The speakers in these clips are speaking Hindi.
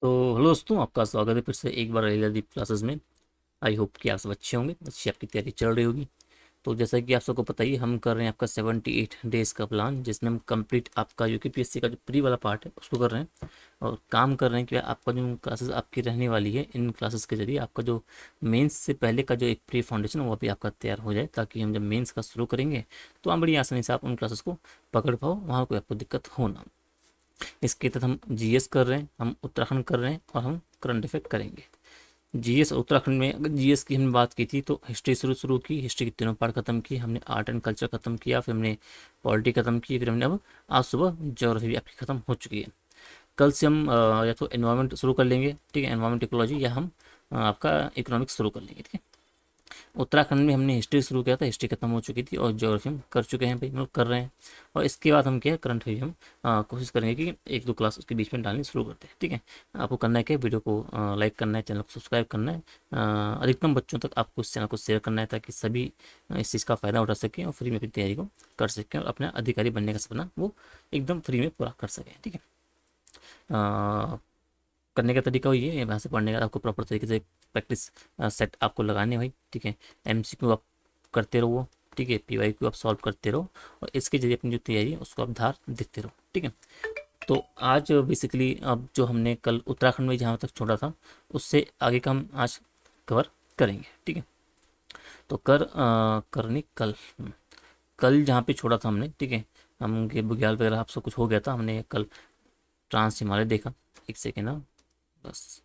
तो हेलो दोस्तों, आपका स्वागत है फिर से एक बार रेगुलर दीप क्लासेस में। आई होप कि आप सब अच्छे होंगे, अच्छी आपकी तैयारी चल रही होगी। तो जैसा कि आप सबको पता ही है, हम कर रहे हैं आपका 78 डेज़ का प्लान, जिसमें हम कंप्लीट आपका यूकेपीएससी का जो प्री वाला पार्ट है उसको कर रहे हैं। और काम कर रहे हैं कि आपका जो क्लासेस आपकी रहने वाली है, इन क्लासेस के जरिए आपका जो मेंस से पहले का जो एक प्री फाउंडेशन वो भी आपका तैयार हो जाए, ताकि हम जब मेंस का शुरू करेंगे तो आप बड़ी आसानी से आप उन क्लासेस को पकड़ पाओ, वहाँ कोई आपको दिक्कत हो ना। इसके तहत हम जीएस कर रहे हैं, हम उत्तराखंड कर रहे हैं और हम करंट अफेयर करेंगे। जीएस उत्तराखंड में अगर जीएस की हमने बात की थी तो हिस्ट्री शुरू की, हिस्ट्री के तीनों पार्ट खत्म किए हमने, आर्ट एंड कल्चर खत्म किया, फिर हमने पॉलिटी खत्म की, फिर हमने अब आज सुबह ज्योग्राफी भी आपकी खत्म हो चुकी है। कल से हम या तो एनवायरनमेंट शुरू कर लेंगे, ठीक है, एनवायरनमेंट इकोलॉजी, या हम आपका इकोनॉमिक्स शुरू कर लेंगे, ठीक है। उत्तराखंड में हमने हिस्ट्री शुरू किया था, हिस्ट्री खत्म हो चुकी थी, और ज्योग्राफी हम कर चुके हैं भाई, मतलब कर रहे हैं। और इसके बाद हम क्या है, करंट अफेयर हम कोशिश करेंगे कि एक दो क्लास उसके बीच में डालनी शुरू करते हैं, ठीक है। आपको करना है क्या, वीडियो को लाइक करना है, चैनल को सब्सक्राइब करना है, अधिकतम बच्चों तक आपको इस चैनल को शेयर करना है, ताकि सभी इस चीज़ का फ़ायदा उठा सकें और फ्री में अपनी तैयारी को कर सकें और अपना अधिकारी बनने का सपना वो एकदम फ्री में पूरा कर सकें, ठीक है। करने का तरीका ये है, वहाँ से पढ़ने का आपको प्रॉपर तरीके से प्रैक्टिस सेट आपको लगाने हैं भाई, ठीक है। एमसीक्यू आप करते रहो, ठीक है, पीवाईक्यू आप सॉल्व करते रहो, और इसके जरिए अपनी जो तैयारी है उसको आप धार देखते रहो, ठीक है। तो आज बेसिकली अब जो हमने कल उत्तराखंड में जहाँ तक छोड़ा था, उससे आगे का हम आज कवर करेंगे, ठीक है। तो करनी कल कल जहाँ पे छोड़ा था हमने, ठीक है, हम के बुग्याल वगैरह आप सब कुछ हो गया था, हमने कल ट्रांस हिमालय देखा। एक सेकेंड, हाँ, बस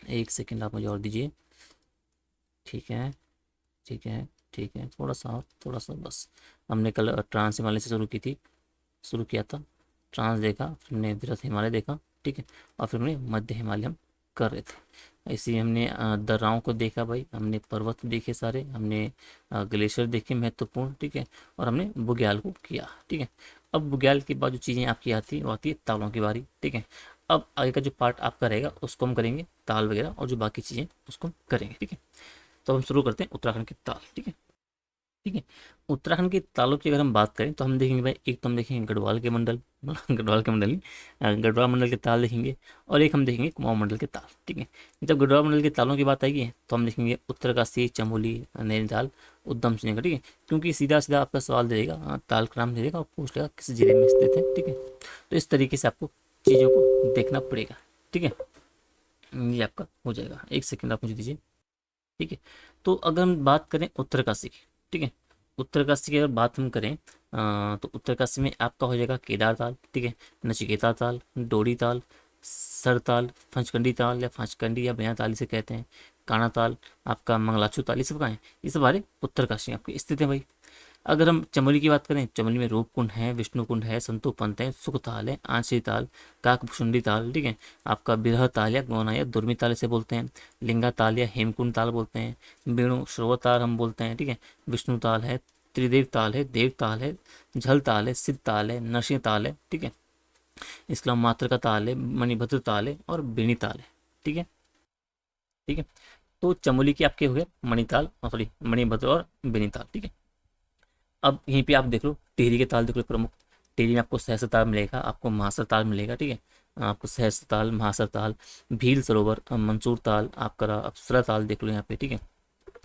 एक सेकेंड आप मुझे और दीजिए, ठीक है, ठीक है, ठीक है, थोड़ा सा बस। हमने कल ट्रांस हिमालय से शुरू किया था, ट्रांस देखा, फिर हमने वृहद हिमालय देखा, ठीक है, और फिर हमने मध्य हिमालय हम कर रहे थे। ऐसे ही हमने दर्राओं को देखा भाई, हमने पर्वत देखे सारे, हमने ग्लेशियर देखे महत्वपूर्ण, ठीक है, और हमने बुग्याल को किया, ठीक है। अब बुग्याल के बाद जो चीज़ें आपकी आती है वो आती है तालों की बारी, ठीक है। अब आगे का जो पार्ट आपका रहेगा उसको हम करेंगे, ताल वगैरह और जो बाकी चीज़ें उसको हम करेंगे, ठीक है। तो हम शुरू करते हैं उत्तराखंड के ताल, ठीक है, ठीक है। उत्तराखंड के तालों की अगर हम बात करें तो हम देखेंगे भाई, एक तो हम देखेंगे गढ़वाल के मंडल, गढ़वाल के मंडल नहीं, गढ़वाल मंडल के ताल देखेंगे, और एक हम देखेंगे कुमाऊं मंडल के ताल, ठीक है। जब गढ़वाल मंडल के तालों की बात आएगी तो हम देखेंगे उत्तरकाशी, चमोली, नैनीताल, उधम सिंह का, ठीक है। क्योंकि सीधा सीधा आपका सवाल दे देगा, ताल का नाम दे देगा और पूछ लेगा किस जिले में स्थित है, ठीक है। तो इस तरीके से आपको चीज़ों को देखना पड़ेगा, ठीक है। ये आपका हो जाएगा, एक सेकेंड आप मुझे दीजिए, ठीक है। तो अगर हम बात करें उत्तरकाशी की, ठीक है, उत्तरकाशी की अगर बात हम करें तो उत्तरकाशी में आपका हो जाएगा केदार ताल, ठीक है, नचिकेता ताल, डोरी ताल, सरताल, पंचकंडी ताल या पांचकंडी या बयां ताल इसे कहते हैं, काना ताल, आपका मंगलाचू ताल, ये सब कहाँ है, ये सब हमारे उत्तरकाशी में आपकी स्थित है भाई। अगर हम चमोली की बात करें, चमोली में रूप कुंड है, विष्णु कुंड है, संतू पंत है, सुख ताल है, आंशी ताल, काकभुशुंडी ताल, ठीक है, आपका बिरह ताल या गौना या दुर्मी ताल इसे बोलते हैं, लिंगा ताल या हेमकुंड ताल बोलते हैं, वेणु श्रोव ताल हम बोलते हैं, ठीक है, विष्णु ताल है, त्रिदेव ताल है, देव ताल है, झल ताल है, सिद्ध ताल है, नरसिंह ताल है, ठीक है। इसके अलावा मात्र का ताल है, मणिभद्र ताल है और बेणी ताल है, ठीक है, ठीक है। तो चमोली के आपके हो गए मणिताल, सॉरी मणिभद्र और बेनीताल, ठीक है। अब यहीं पे आप देख लो टिहरी के ताल देख लो प्रमुख, टिहरी में आपको सहस्त्र ताल मिलेगा, आपको महासर ताल मिलेगा, ठीक है। आपको सहस्त्र ताल, महासर ताल, भील सरोवर, मंसूर ताल, आपका अप्सरा ताल देख लो यहाँ पे, ठीक है।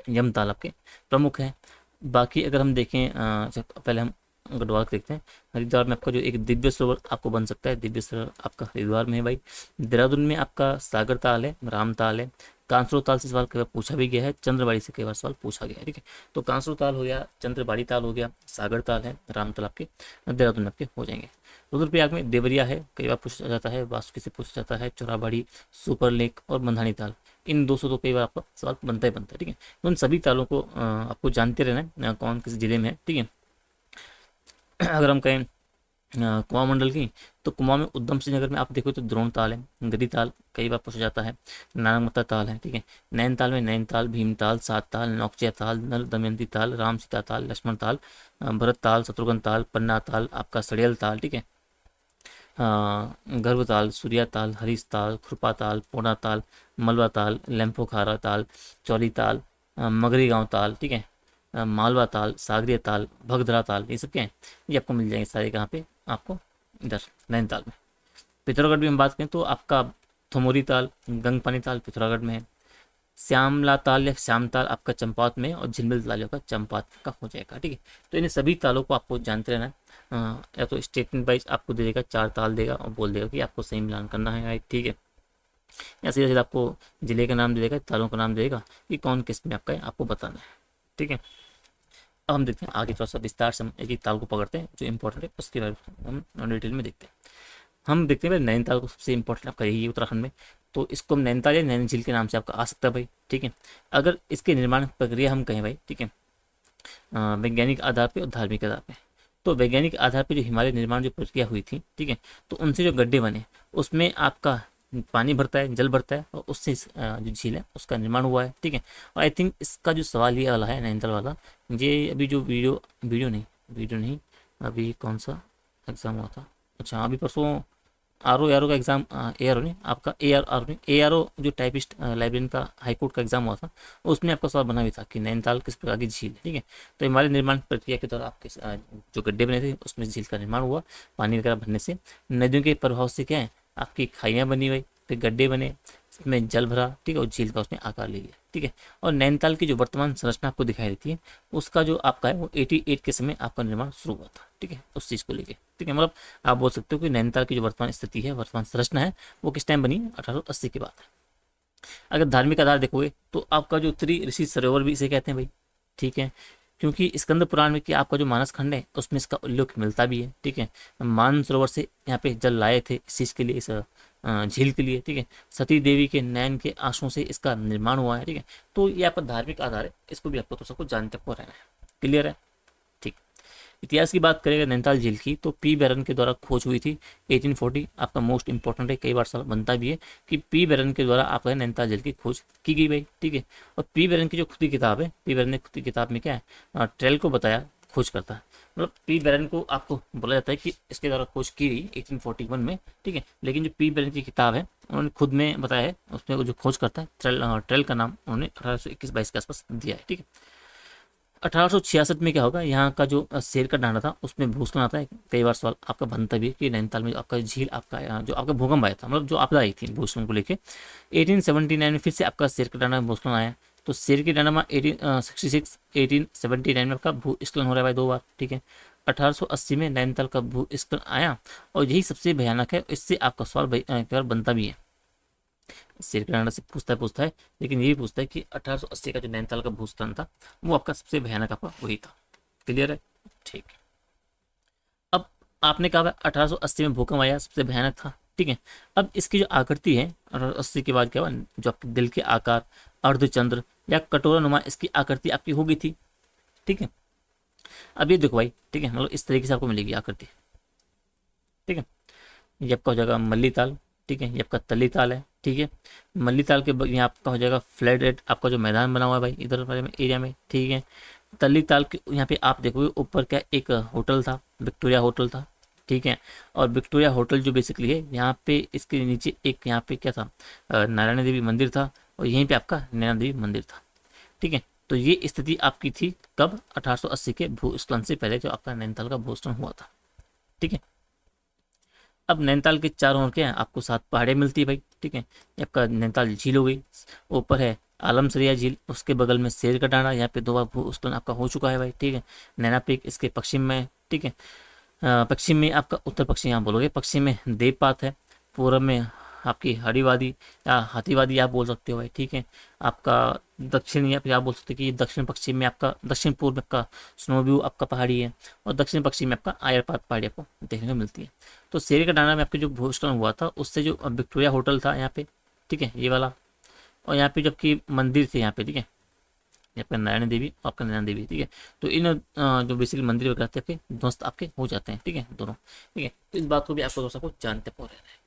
यम ताल आपके प्रमुख हैं। बाकी अगर हम देखें पहले हम गढ़वाल को देखते हैं। हरिद्वार में आपका जो एक दिव्य सरोवर आपको बन सकता है, दिव्य सरोवर आपका हरिद्वार में है भाई। देहरादून में आपका सागर ताल है, राम ताल है। कांसरो ताल से सवाल कई बार पूछा भी गया है, चंद्रबाड़ी से कई बार सवाल पूछा गया है, ठीक है। तो कांसरो ताल हो गया, चंद्रबाड़ी ताल हो गया, सागर ताल है, राम ताल आपके देहरादून में आपके हो जाएंगे। रुद्रप्रयाग में देवरिया है, कई बार पूछा जाता है, वासुकी से पूछा जाता है, चौराबाड़ी, सुपर लेक और बंधानी ताल। इन 200 तो कई बार आपका सवाल बनता ही बनता है, ठीक है। तो उन सभी तालों को आपको जानते रहना है, कौन किस जिले में है, ठीक है। अगर हम कहें कुमाऊं मंडल की, तो कुमाऊं में उधम सिंह नगर में आप देखो तो द्रोण ताल है, गदी ताल कई बार पूछा जाता है, नानकमत्ता ताल है, ठीक है। नैनीताल में नैनीताल, भीमताल, सात ताल, नौकचिया ताल, नल दमयंती ताल, राम सीता ताल, लक्ष्मण ताल, भरत ताल, शत्रुघ्न ताल, पन्ना ताल, आपका सड़ियल ताल, ठीक है। गर्भ ताल, सूर्या ताल, हरीश ताल, खुरपा ताल, पोना ताल, मलबा ताल, लेम्फोखारा ताल, चौली ताल, मगरी गांव ताल, ठीक है। मालवा ताल, सागरिया ताल, भगदरा ताल, ये सब क्या है, ये आपको मिल जाएंगे सारे कहाँ पे, आपको इधर नैनीताल में। पिथौरागढ़ भी हम बात करें तो आपका थोमोरी ताल, गंगपानी ताल पिथौरागढ़ में है। श्यामला ताल या श्याम ताल आपका चंपावत में, और झिलमिल ताल का चंपावत का हो जाएगा। ठीक है, तो इन सभी तालों को आपको जानते रहना है। या तो स्टेटमेंट वाइज आपको दे देगा, 4 ताल देगा और बोल देगा कि आपको सही मिलान करना है। ठीक है, या सीधा सीधा आपको जिले का नाम दे देगा, तालों का नाम देगा कि कौन किस में आपका है, आपको बताना है। ठीक है, अब हम देखते हैं आगे थोड़ा सा विस्तार से, हम एक एक ताल को पकड़ते हैं जो इंपॉर्टेंट है, उसके बारे में हम डिटेल में देखते हैं। हम देखते हैं भाई नैनीताल को सबसे इंपॉर्टेंट आपका यही है उत्तराखंड में, तो इसको हम नैनीताल या नैनी झील के नाम से आपका आ सकता है भाई। ठीक है, अगर इसके निर्माण प्रक्रिया हम कहें भाई, ठीक है, वैज्ञानिक आधार पे और धार्मिक आधार पे, तो वैज्ञानिक आधार पे जो हिमालय निर्माण जो प्रक्रिया हुई थी, ठीक है, तो उनसे जो गड्ढे बने उसमें आपका पानी भरता है, जल भरता है, और उससे जो झील है उसका निर्माण हुआ है। ठीक है, और आई थिंक इसका जो सवाल ये वाला है नैनीताल वाला, ये अभी जो वीडियो नहीं, अभी कौन सा एग्ज़ाम हुआ था, अच्छा अभी परसों आर ओ का एग्ज़ाम, ए आर ओ नहीं आपका, ए आर ओ जो टाइपिस्ट लाइब्रेरियन का हाई कोर्ट का एग्ज़ाम हुआ था, उसमें आपका सवाल बना भी था कि नैनीताल किस प्रकार की झील है। ठीक है, तो हिमालय निर्माण प्रक्रिया के दौरान आपके जो गड्ढे बने थे उसमें झील का निर्माण हुआ, पानी वगैरह भरने से, नदियों के प्रभाव से क्या है आपकी खाइयाँ बनी हुई, फिर गड्ढे बने, इसमें जल भरा, ठीक है, और झील का उसने आकार ले लिया। ठीक है, और नैनीताल की जो वर्तमान संरचना आपको दिखाई देती है, उसका जो आपका है वो 88 के समय आपका निर्माण शुरू हुआ था। ठीक है, उस चीज़ को लेके, ठीक है, मतलब आप बोल सकते हो कि नैनीताल की जो वर्तमान स्थिति है, वर्तमान संरचना है, वो किस टाइम बनी, 1880 के बाद। अगर धार्मिक आधार देखोगे तो आपका जो त्रि-ऋषि सरोवर भी इसे कहते हैं भाई। ठीक है, क्योंकि स्कंद पुराण में कि आपका जो मानस खंड है उसमें इसका उल्लेख मिलता भी है। ठीक है, मान सरोवर से यहाँ पे जल लाए थे इस चीज़ के लिए, इस झील के लिए। ठीक है, सती देवी के नयन के आंसुओं से इसका निर्माण हुआ है। ठीक है, तो ये आपका धार्मिक आधार है, इसको भी आपको तो सबको जानते को रहना है। क्लियर है? ठीक। इतिहास की बात करेंगे नैनीताल झील की, तो पी बैरन के द्वारा खोज हुई थी 1840, आपका मोस्ट इंपॉर्टेंट है, कई बार सवाल बनता भी है कि पी बैरन के द्वारा आपका नैनीताल झील की खोज की गई भाई। ठीक है, और पी बैरन की जो खुद की किताब है, पी बैरन ने खुद की किताब में क्या है, ट्रेल को बताया खोज करता है, मतलब पी बैरन को आपको बोला जाता है कि इसके द्वारा खोज की गई 1841 में। ठीक है, लेकिन जो पी बैरन की किताब है उन्होंने खुद में बताया है, उसमें जो खोज करता है ट्रेल का नाम उन्होंने 1821-22 के आसपास दिया है। ठीक है, 1866 में क्या होगा, यहाँ का जो शेर का डांडा था उसमें भूस्खलन आता है। कई बार सवाल आपका बनता भी है कि नैनीताल में आपका झील आपका जो आपका भूकंप आया था, मतलब जो आपदा आई थी भूस्खलन को लेके, 1879 में फिर से आपका शेर का डांडा में भूस्खलन आया। तो शेर के डांडा में 1866, 1879 में आपका भूस्खलन हो रहा है भाई 2 बार। ठीक है, 1880 में नैनीताल का भूस्खलन आया, और यही सबसे भयानक है, इससे आपका सवाल कई बार बनता भी है। शेर के डांडा से पूछता है, लेकिन ये भी पूछता है कि 1880 का जो नैनीताल का भूस्खलन था वो आपका सबसे भयानक आपका वही था। क्लियर है? ठीक है, अब आपने कहा 1880 में भूकंप आया, सबसे भयानक था। ठीक है, अब इसकी जो आकृति है 1880 के बाद क्या हुआ, जो आपके दिल के आकार, अर्धचंद्र या कटोरा नुमा इसकी आकृति आपकी हो गई थी। ठीक है, अब ये देखो भाई, ठीक है, मतलब इस तरीके से आपको मिलेगी आकृति। ठीक है, ये आपका हो जाएगा मल्ली ताल। ठीक है, ये आपका तल्ली ताल है। ठीक है, मल्ली ताल के यहाँ आपका हो जाएगा फ्लैट रेट, आपका जो मैदान बना हुआ है भाई इधर वाले में एरिया में। ठीक है, तल्ली ताल के यहाँ पे आप देखोगे ऊपर क्या एक होटल था, विक्टोरिया होटल था। ठीक है, और विक्टोरिया होटल जो बेसिकली है यहाँ पे, इसके नीचे एक यहाँ पे क्या था, नारायण देवी मंदिर था, और यहीं पे आपका नैना देवी मंदिर था। ठीक है, तो ये स्थिति आपकी थी कब, 1880 के भूस्खलन से पहले जो आपका नैनीताल का भूस्खलन हुआ था। ठीक है, अब नैनीताल के चारों ओर क्या है, आपको 7 पहाड़ियाँ मिलती है भाई। ठीक है, ये आपका नैनीताल झील हो गई, ऊपर है आलमसरिया झील, उसके बगल में शेर का डांडा, यहाँ पे 2 बार भूस्खलन आपका हो चुका है भाई। ठीक है, नैना पीक इसके पश्चिम में है। ठीक है, पश्चिम में आपका, उत्तर पश्चिम यहाँ बोलोगे, पश्चिम में देवपात है, पूर्व में आपकी हरिवादी या हाथीवादी आप बोल सकते हो भाई। ठीक है, आपका दक्षिण या फिर आप बोल सकते हो कि दक्षिण पश्चिम में आपका, दक्षिण पूर्व में आपका स्नोव्यू आपका पहाड़ी है, और दक्षिण पश्चिम में आपका आयरपात पहाड़ी आपको देखने को मिलती है। तो शेर का डांडा में आपके जो भूस्खलन हुआ था उससे जो विक्टोरिया होटल था यहाँ पे, ठीक है, ये वाला, और यहाँ पे जबकि मंदिर थे यहाँ पे, ठीक है, यहाँ पे नारायण देवी और आपका नैना देवी। ठीक है, तो इन जो बेसिकली मंदिर वगैरह थे आपके ध्वस्त आपके हो जाते हैं। ठीक है, दोनों। ठीक है, तो इस बात को भी आपको दोस्तों को जानते हो रहना है।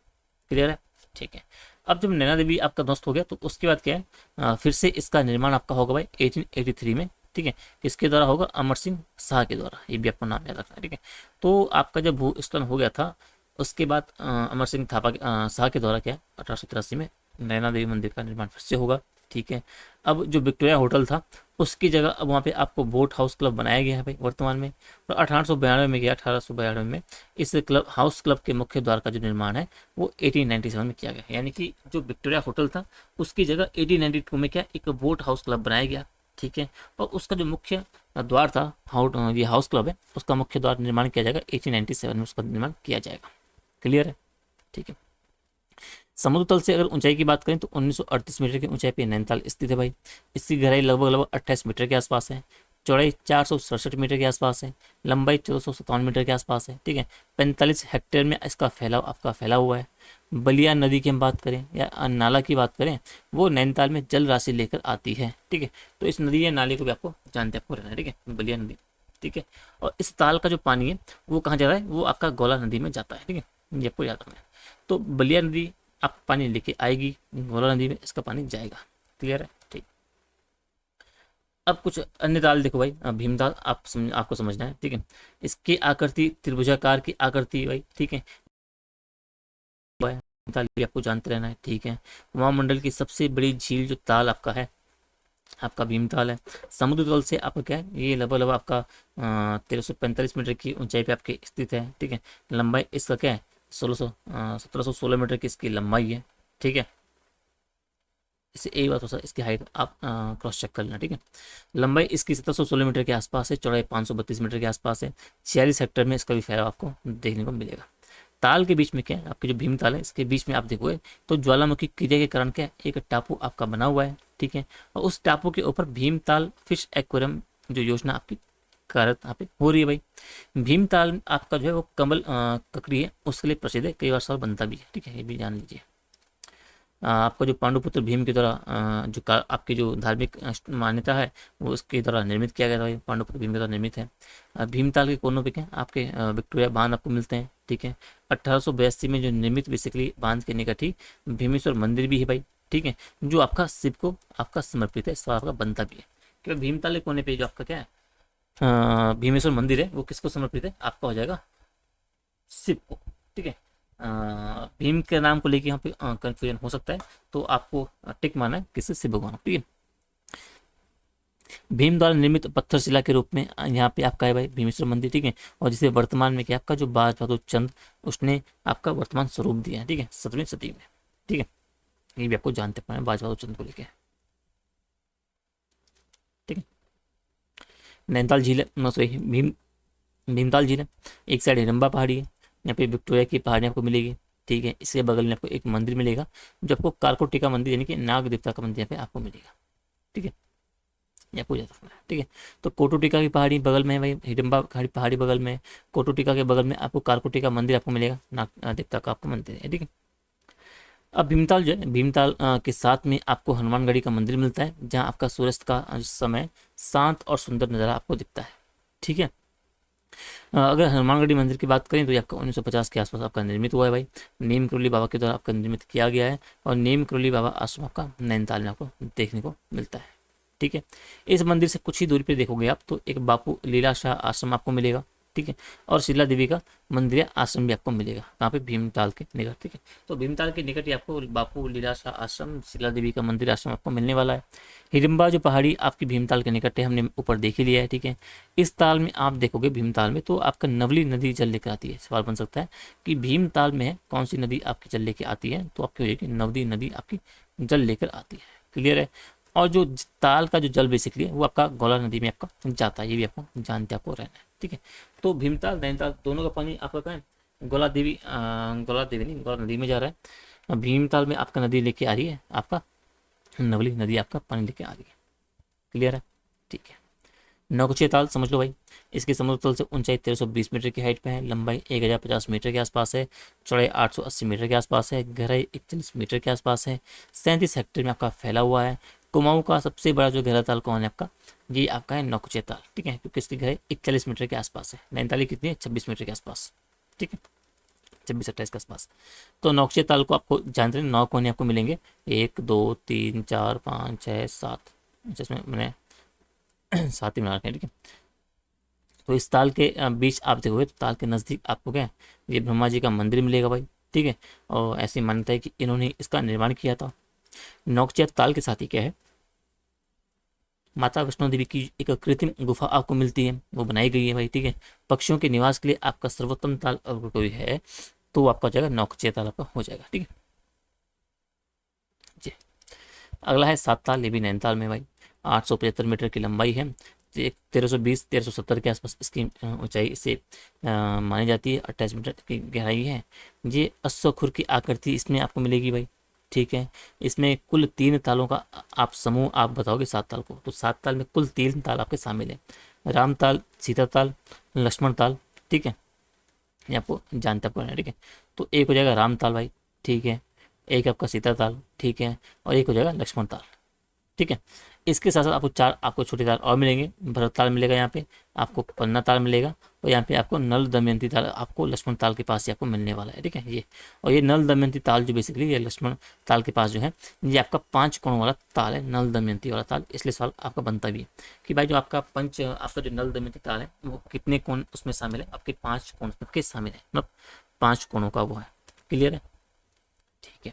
क्लियर है? ठीक है, अब जब नैना देवी आपका ध्वस्त हो गया तो उसके बाद क्या है, फिर से इसका निर्माण आपका होगा भाई 1883 में। ठीक है, किसके द्वारा होगा, अमर सिंह शाह के द्वारा, ये भी आपको नाम याद रखना है। ठीक है, तो आपका जब भूस्खलन हो गया था उसके बाद अमर सिंह थापा शाह के द्वारा क्या 1883 में नैना देवी मंदिर का निर्माण फिर से होगा। ठीक है। अब जो विक्टोरिया होटल था उसकी जगह अब वहाँ पे आपको बोट हाउस क्लब बनाया गया है भाई वर्तमान में। और 1892 में किया, 1892 में इस क्लब हाउस क्लब के मुख्य द्वार का जो निर्माण है वो 1897 में किया गया। यानी कि जो विक्टोरिया होटल था उसकी जगह 1892 में क्या एक बोट हाउस क्लब बनाया गया, ठीक है। और उसका जो मुख्य द्वार था, ये हाउस क्लब है, उसका मुख्य द्वार निर्माण किया जाएगा 1897 में, उसका निर्माण किया जाएगा। क्लियर है, ठीक है। समुद्र तल से अगर ऊंचाई की बात करें तो 1938 मीटर की ऊंचाई पे नैनीताल स्थित है भाई। इसकी गहराई लगभग लगभग 28 मीटर के आसपास है। चौड़ाई 467 मीटर के आसपास है। लंबाई 1457 मीटर के आसपास है, ठीक है। 45 हेक्टेयर में इसका फैलाव आपका फैला हुआ है। बलिया नदी की हम बात करें या नाला की बात करें, वो नैनीताल में जल राशि लेकर आती है, ठीक है। तो इस नदी या नाले को भी आपको जानते आपको रहना है, ठीक है, बलिया नदी, ठीक है। और इस ताल का जो पानी है वो कहाँ जा रहा है, वो आपका गौला नदी में जाता है, ठीक है, ये आपको याद रखना है। तो बलिया नदी आप पानी लेके आएगी, गौला नदी में इसका पानी जाएगा। क्लियर है, ठीक। अब कुछ अन्य ताल देखो भाई, भीमताल आपको समझना है, ठीक है। इसकी आकृति त्रिभुजाकार की आकृति भाई, ठीक है, ताल भी आपको जानते रहना है, ठीक है। महामंडल की सबसे बड़ी झील जो ताल आपका है, आपका भीमताल है। समुद्र तल से आपका क्या है, ये लगभग लगभग आपका 1345 मीटर की ऊंचाई पे आपके स्थित है, ठीक है। लंबाई इसका क्या है, 1716 मीटर की इसकी लंबाई है, ठीक है। इससे एक बात हो सकता है, इसकी हाइट आप क्रॉस चेक कर लेना, ठीक है। लंबाई इसकी 1716 मीटर के आसपास है। चौड़ाई 532 मीटर के आसपास है। 46 हेक्टर में इसका भी फैलाव आपको देखने को मिलेगा। ताल के बीच में क्या है, आपके जो भीमताल है इसके बीच में आप देखोगे तो ज्वालामुखी क्रिया के कारण क्या है, एक टापू आपका बना हुआ है, ठीक है। और उस टापू के ऊपर भीमताल फिश एक्वेरियम जो योजना आपकी कार्यरत यहाँ पे हो रही है भाई। भीमताल आपका जो है वो कमल ककड़ी है उसके लिए प्रसिद्ध है, कई बार साल बनता भी है, ठीक है, ये भी जान लीजिए। आपका जो पांडुपुत्र भीम के द्वारा आपकी जो धार्मिक मान्यता है वो उसके द्वारा निर्मित किया गया था भाई, पांडुपुत्र भीम के द्वारा निर्मित है। भीमताल के कोनों पे क्या आपके विक्टोरिया बांध आपको मिलते हैं, ठीक है। 1882 में जो निर्मित बेसिकली बांध के निकट ही भीमेश्वर मंदिर भी है भाई, ठीक है, जो आपका शिव को आपका समर्पित है, इस आपका बनता भी है। क्योंकि भीमताल के कोने पे जो आपका क्या है भीमेश्वर मंदिर है वो किसको समर्पित है, आपका हो जाएगा शिव को, ठीक है। भीम के नाम को लेके यहाँ पे कंफ्यूजन हो सकता है, तो आपको टिक माना है किससे, शिव भगवान, ठीक है। भीम द्वारा निर्मित पत्थर शिला के रूप में यहाँ पे आपका है भाई भीमेश्वर मंदिर, ठीक है। और जिसे वर्तमान में क्या आपका जो बाज बहादुर चंद उसने आपका वर्तमान स्वरूप दिया है, ठीक है, 17वीं सदी में, ठीक है। ये भी आपको जानते पाए बाज बहादुर चंद को लेके, ठीक है। नैनीताल झील है, सॉरी भीमताल झील है। एक साइड हिडम्बा पहाड़ी है, यहाँ पे विक्टोरिया की पहाड़ी आपको मिलेगी, ठीक है। इसके बगल में आपको एक मंदिर मिलेगा जो आपको कारकोटिका मंदिर यानी कि नाग देवता का मंदिर यहाँ पे आपको मिलेगा, ठीक है, ये आपको याद रखना है, ठीक है। तो कोटोटिका की पहाड़ी बगल में है भाई, हिडम्बा पहाड़ी बगल में, कोटोटिका के बगल में आपको कारकोटिका मंदिर आपको मिलेगा, नाग देवता का आपको मंदिर है, ठीक है। अब भीमताल जो है, भीमताल के साथ में आपको हनुमानगढ़ी का मंदिर मिलता है जहाँ आपका सूर्यास्त का समय शांत और सुंदर नज़ारा आपको दिखता है, ठीक है। अगर हनुमानगढ़ी मंदिर की बात करें तो ये आपका 1950 के आसपास आपका निर्मित हुआ है भाई, नीम करोली बाबा के द्वारा आपका निर्मित किया गया है। और नीम करोली बाबा आश्रम आपका नैनीताल में आपको देखने को मिलता है, ठीक है। इस मंदिर से कुछ ही दूरी पे देखोगे आप तो एक बापू लीलाशाह आश्रम आपको मिलेगा, ठीक है। और शिला देवी का मंदिर या आश्रम भी आपको मिलेगा कहाँ पे, भीमताल के निकट, ठीक है। तो भीमताल के निकट ही आपको बापू लीलाशाह आश्रम, शिला देवी का मंदिर आश्रम आपको मिलने वाला है। हिडिम्बा जो पहाड़ी आपकी भीमताल के निकट है, हमने ऊपर देख ही लिया है, ठीक है। इस ताल में आप देखोगे भीमताल में तो आपका नवली नदी जल लेकर आती है। सवाल बन सकता है कि भीमताल में कौन सी नदी आपकी जल लेकर आती है, तो आपकी हो जाएगी नवली नदी आपकी जल लेकर आती है। क्लियर है। और जो ताल का जो जल बेसिकली है वो आपका गौला नदी में आपका जाता है, ये भी आपको जानते आपको रहना है, ठीक है। तो भीमताल नैनीताल दोनों का पानी आपका कहाँ है, गौला देवी नहीं, गौला नदी में जा रहा है। भीमताल में आपका नदी लेके आ रही है, आपका नवली नदी आपका पानी लेके आ रही है। क्लियर है, ठीक है। नौकुचिया ताल समझ लो भाई, इसके समुद्र तल से ऊंचाई 1320 मीटर की हाइट पे है। लंबाई 1050 मीटर के आसपास है। चौड़ाई 880 मीटर के आसपास है। गहराई 41 मीटर के आसपास है। 37 हेक्टेयर में आपका फैला हुआ है। कुमाऊं का सबसे बड़ा जो गहरा ताल कौन है आपका, ये आपका है नौकुचिया ताल, ठीक है, क्योंकि इसकी गहराई 41 मीटर के आसपास है। नैनीताल कितनी है, 26 मीटर के आसपास, ठीक है, 26-28 के आसपास। तो नौकुचिया ताल को आपको जानते हैं 9 कोने आपको मिलेंगे, 1 2 3 4 5 6 7, जिसमें मैंने 7 ही बना रखे हैं, ठीक है। तो इस ताल के बीच आप देखोगे तो ताल के नज़दीक आपको क्या है, ये ब्रह्मा जी का मंदिर मिलेगा भाई, ठीक है। और ऐसी मान्यता है कि इन्होंने इसका निर्माण किया था। नौकचिया ताल के साथ ही क्या है, माता वैष्णो देवी की एक कृत्रिम गुफा आपको मिलती है, वो बनाई गई है भाई, ठीक है। पक्षियों के निवास के लिए आपका सर्वोत्तम ताल अगर कोई है तो आपका हो जाएगा नौकचिया ताल आपका हो जाएगा, ठीक है जी। अगला है सात ताल, ये भी नैनीताल में भाई, 875 मीटर की लंबाई है, 1320-1370 के आसपास इसकी ऊंचाई इसे मानी जाती है, 28 मीटर की गहराई है। ये 80 खुर की आकृति इसमें आपको मिलेगी भाई, ठीक है। इसमें कुल 3 तालों का आप समूह आप बताओगे 7 ताल को, तो 7 ताल में कुल 3 ताल आपके शामिल है, राम ताल, सीता ताल, लक्ष्मण ताल, ठीक है। ये आपको जानता पड़ना है, ठीक है। तो एक हो जाएगा राम ताल भाई, ठीक है, एक आपका सीता ताल, ठीक है, और एक हो जाएगा लक्ष्मण ताल, ठीक है। इसके साथ साथ आपको 4 आपको छोटे ताल और मिलेंगे, भरत ताल मिलेगा यहाँ पे, आपको पन्ना ताल मिलेगा, और यहाँ पे आपको नल दमयंती ताल आपको लक्ष्मण ताल के पास ही आपको मिलने वाला है, ठीक है ये। और ये नल दमयंती ताल जो बेसिकली ये लक्ष्मण ताल के पास जो है, ये आपका 5 कोणों वाला ताल है, नल दमयंती वाला ताल, इसलिए सवाल आपका बनता भी है कि भाई जो आपका जो नल दमयंती ताल है वो कितने कोण उसमें शामिल है, आपके 5 कोण उसमें शामिल है, मतलब 5 कोणों का वो है, क्लियर है, ठीक है।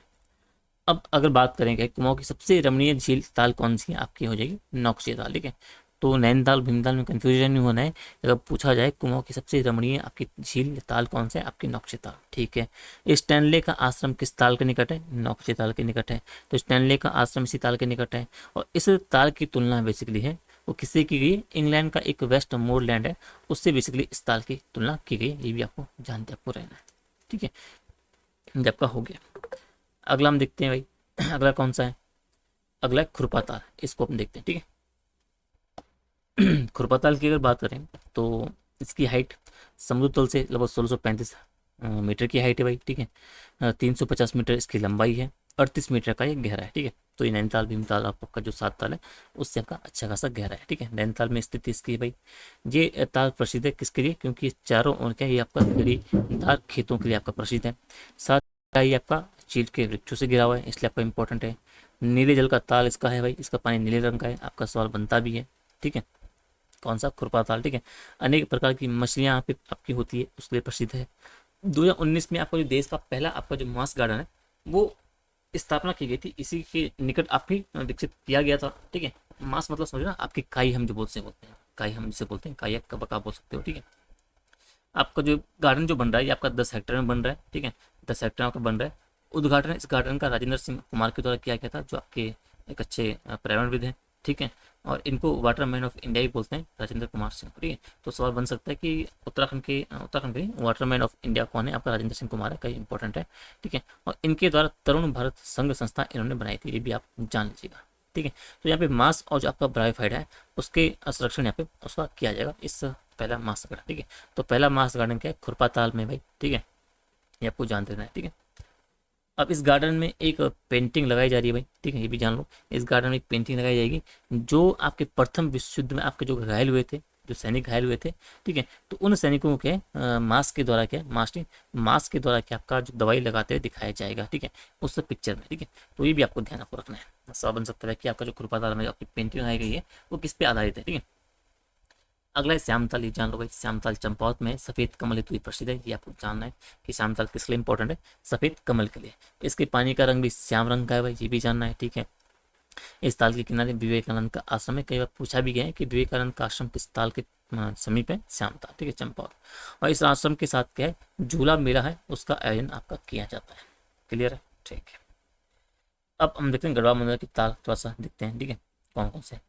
अब अगर बात करेंगे कुमाऊं की सबसे रमणीय झील ताल कौन सी है, आपकी हो जाएगी नौकचिया ताल, ठीक है। तो नैनीताल भीमताल में कंफ्यूजन नहीं होना है, अगर पूछा जाए कुमाऊं की सबसे रमणीय आपकी झील ताल कौन सा है, आपकी नौकचिया ताल, ठीक है। स्टैनले का आश्रम किस ताल के निकट है, नौकचिया ताल के निकट है, तो स्टैनले का आश्रम इसी ताल के निकट है। और इस ताल की तुलना बेसिकली है वो किससे की गई, इंग्लैंड का एक वेस्ट मोरलैंड है उससे बेसिकली इस ताल की तुलना की गई, ये भी आपको जानते आपको रहना है, ठीक है। जब का हो गया, अगला हम देखते हैं भाई अगला कौन सा है, अगला है खुरपाताल, इसको हम देखते हैं, ठीक है। खुरपाताल की अगर बात करें तो इसकी हाइट समुद्र तल से लगभग 1635 मीटर की हाइट है भाई, ठीक है। 350 मीटर इसकी लंबाई है, 38 मीटर का ये गहरा है, ठीक है। तो ये नैनीताल भीमताल आपका जो 7 ताल है उससे आपका अच्छा खासा गहरा है, ठीक है। नैनीताल में स्थित इसकी भाई ये ताल प्रसिद्ध है किसके लिए, क्योंकि ये चारों ओर क्या ये आपका जड़ीदार खेतों के लिए आपका प्रसिद्ध है, साथ ही आपका चील के वृक्षों से घिरा हुआ है इसलिए आपका इंपॉर्टेंट है। नीले जल का ताल इसका है भाई, इसका पानी नीले रंग का है, आपका सवाल बनता भी है, ठीक है। कौन सा, खुरपा ताल, ठीक है। अनेक प्रकार की मछलियां यहाँ पे आपकी होती है उसके लिए प्रसिद्ध है। 2019 में आपका जो देश का पहला आपका जो मांस गार्डन है वो स्थापना की गई थी, इसी के निकट आपकी विकसित किया गया था, ठीक है। मांस मतलब समझो ना, आपकी काई हम जो बोलते हैं, काई हम जिसे बोलते हैं, काई आप कब बोल सकते हो, ठीक है। आपका जो गार्डन जो बन रहा है ये आपका 10 हेक्टेयर में बन रहा है, ठीक है, 10 हेक्टेयर आपका बन रहा है। उद्घाटन इस गार्डन का राजेंद्र सिंह कुमार के द्वारा किया गया था, जो आपके एक अच्छे पर्यावरणविद हैं, ठीक है। और इनको वाटर मैन ऑफ इंडिया भी बोलते हैं, राजेंद्र कुमार सिंह, ठीक है। तो सवाल बन सकता है कि उत्तराखंड के वाटर मैन ऑफ इंडिया कौन है, आपका राजेंद्र सिंह कुमार है, कई इंपॉर्टेंट है, ठीक है। और इनके द्वारा तरुण भारत संघ संस्था इन्होंने बनाई थी, ये भी आप जान लीजिएगा, ठीक है। तो यहाँ पे मांस और जो आपका ब्रायोफाइड है उसके संरक्षण यहाँ पे उसका किया जाएगा, इस पहला मांस गार्डन, ठीक है। तो पहला मांस गार्डन क्या है, खुरपाताल में भाई, ठीक है, ये आपको जान देना है, ठीक है। अब इस गार्डन में एक पेंटिंग लगाई जा रही है भाई, ठीक है, ये भी जान लो, इस गार्डन में एक पेंटिंग लगाई जाएगी जो आपके प्रथम विश्व युद्ध में आपके जो घायल हुए थे, जो सैनिक घायल हुए थे, ठीक है। तो उन सैनिकों के मास्क के द्वारा क्या, मास्क के द्वारा क्या आपका जो दवाई लगाते हुए दिखाया जाएगा, ठीक है, उस पिक्चर में, ठीक है। तो ये भी आपको ध्यान आपको रखना है। सवाल बन सकता है कि आपका जो खुरपाताल में आपकी पेंटिंग लगाई गई है वो किस पे आधारित है, ठीक है। अगला है श्यामताल, ये जान लो भाई, श्यामताल चंपावत में सफेद कमल हेतु प्रसिद्ध है, ये आपको जानना है कि श्यामताल किस लिए इंपॉर्टेंट है, सफेद कमल के लिए। इसके पानी का रंग भी श्याम रंग का है भाई, ये भी जानना है, ठीक है। इस ताल के किनारे विवेकानंद का आश्रम है, कई बार पूछा भी गया है कि विवेकानंद का आश्रम किस ताल के समीप है, श्यामताल, ठीक है, चंपावत। और इस आश्रम के साथ क्या है, झूला मेला है उसका आयोजन आपका किया जाता है, क्लियर है, ठीक है। अब हम देखते हैं गढ़वा मंदिर की ताल थोड़ा सा देखते हैं, ठीक है, कौन कौन से।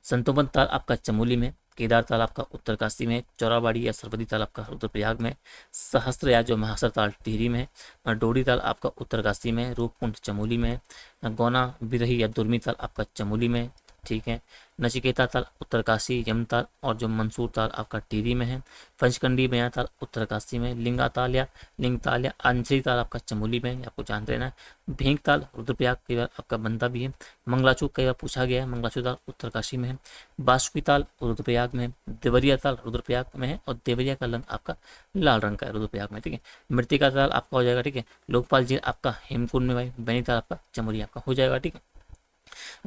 संतोबन ताल आपका चमोली में, केदार ताल आपका उत्तरकाशी में, चौराबाड़ी या सरबदी ताल आपका रुद्रप्रयाग में, सहस्त्र या जो महासर ताल टिहरी में, डोडी ताल आपका उत्तरकाशी में, रूपकुंड चमोली में, गौना बिरही या दुर्मी ताल आपका चमोली में, ठीक है। नचिकेता ताल उत्तरकाशी यमताल और जो मंसूर ताल आपका टिहरी में है। पंचकंडी बयां ताल उत्तरकाशी में, लिंगताल या अंजरी ताल आपका चमोली में, आपको जान लेना है। भेंग ताल रुद्रप्रयाग कई बार आपका बनता भी है। मंगलाचू कई बार पूछा गया है, मंगलाचू ताल उत्तरकाशी में है। बासुकी ताल रुद्रप्रयाग में है। देवरिया ताल रुद्रप्रयाग में है और देवरिया का रंग आपका लाल रंग का है रुद्रप्रयाग में, ठीक है। मृतिका ताल आपका हो जाएगा, ठीक है, लोकपाल जी आपका हेमकुंड में भाई, बैनीताल आपका चमोली आपका हो जाएगा, ठीक है।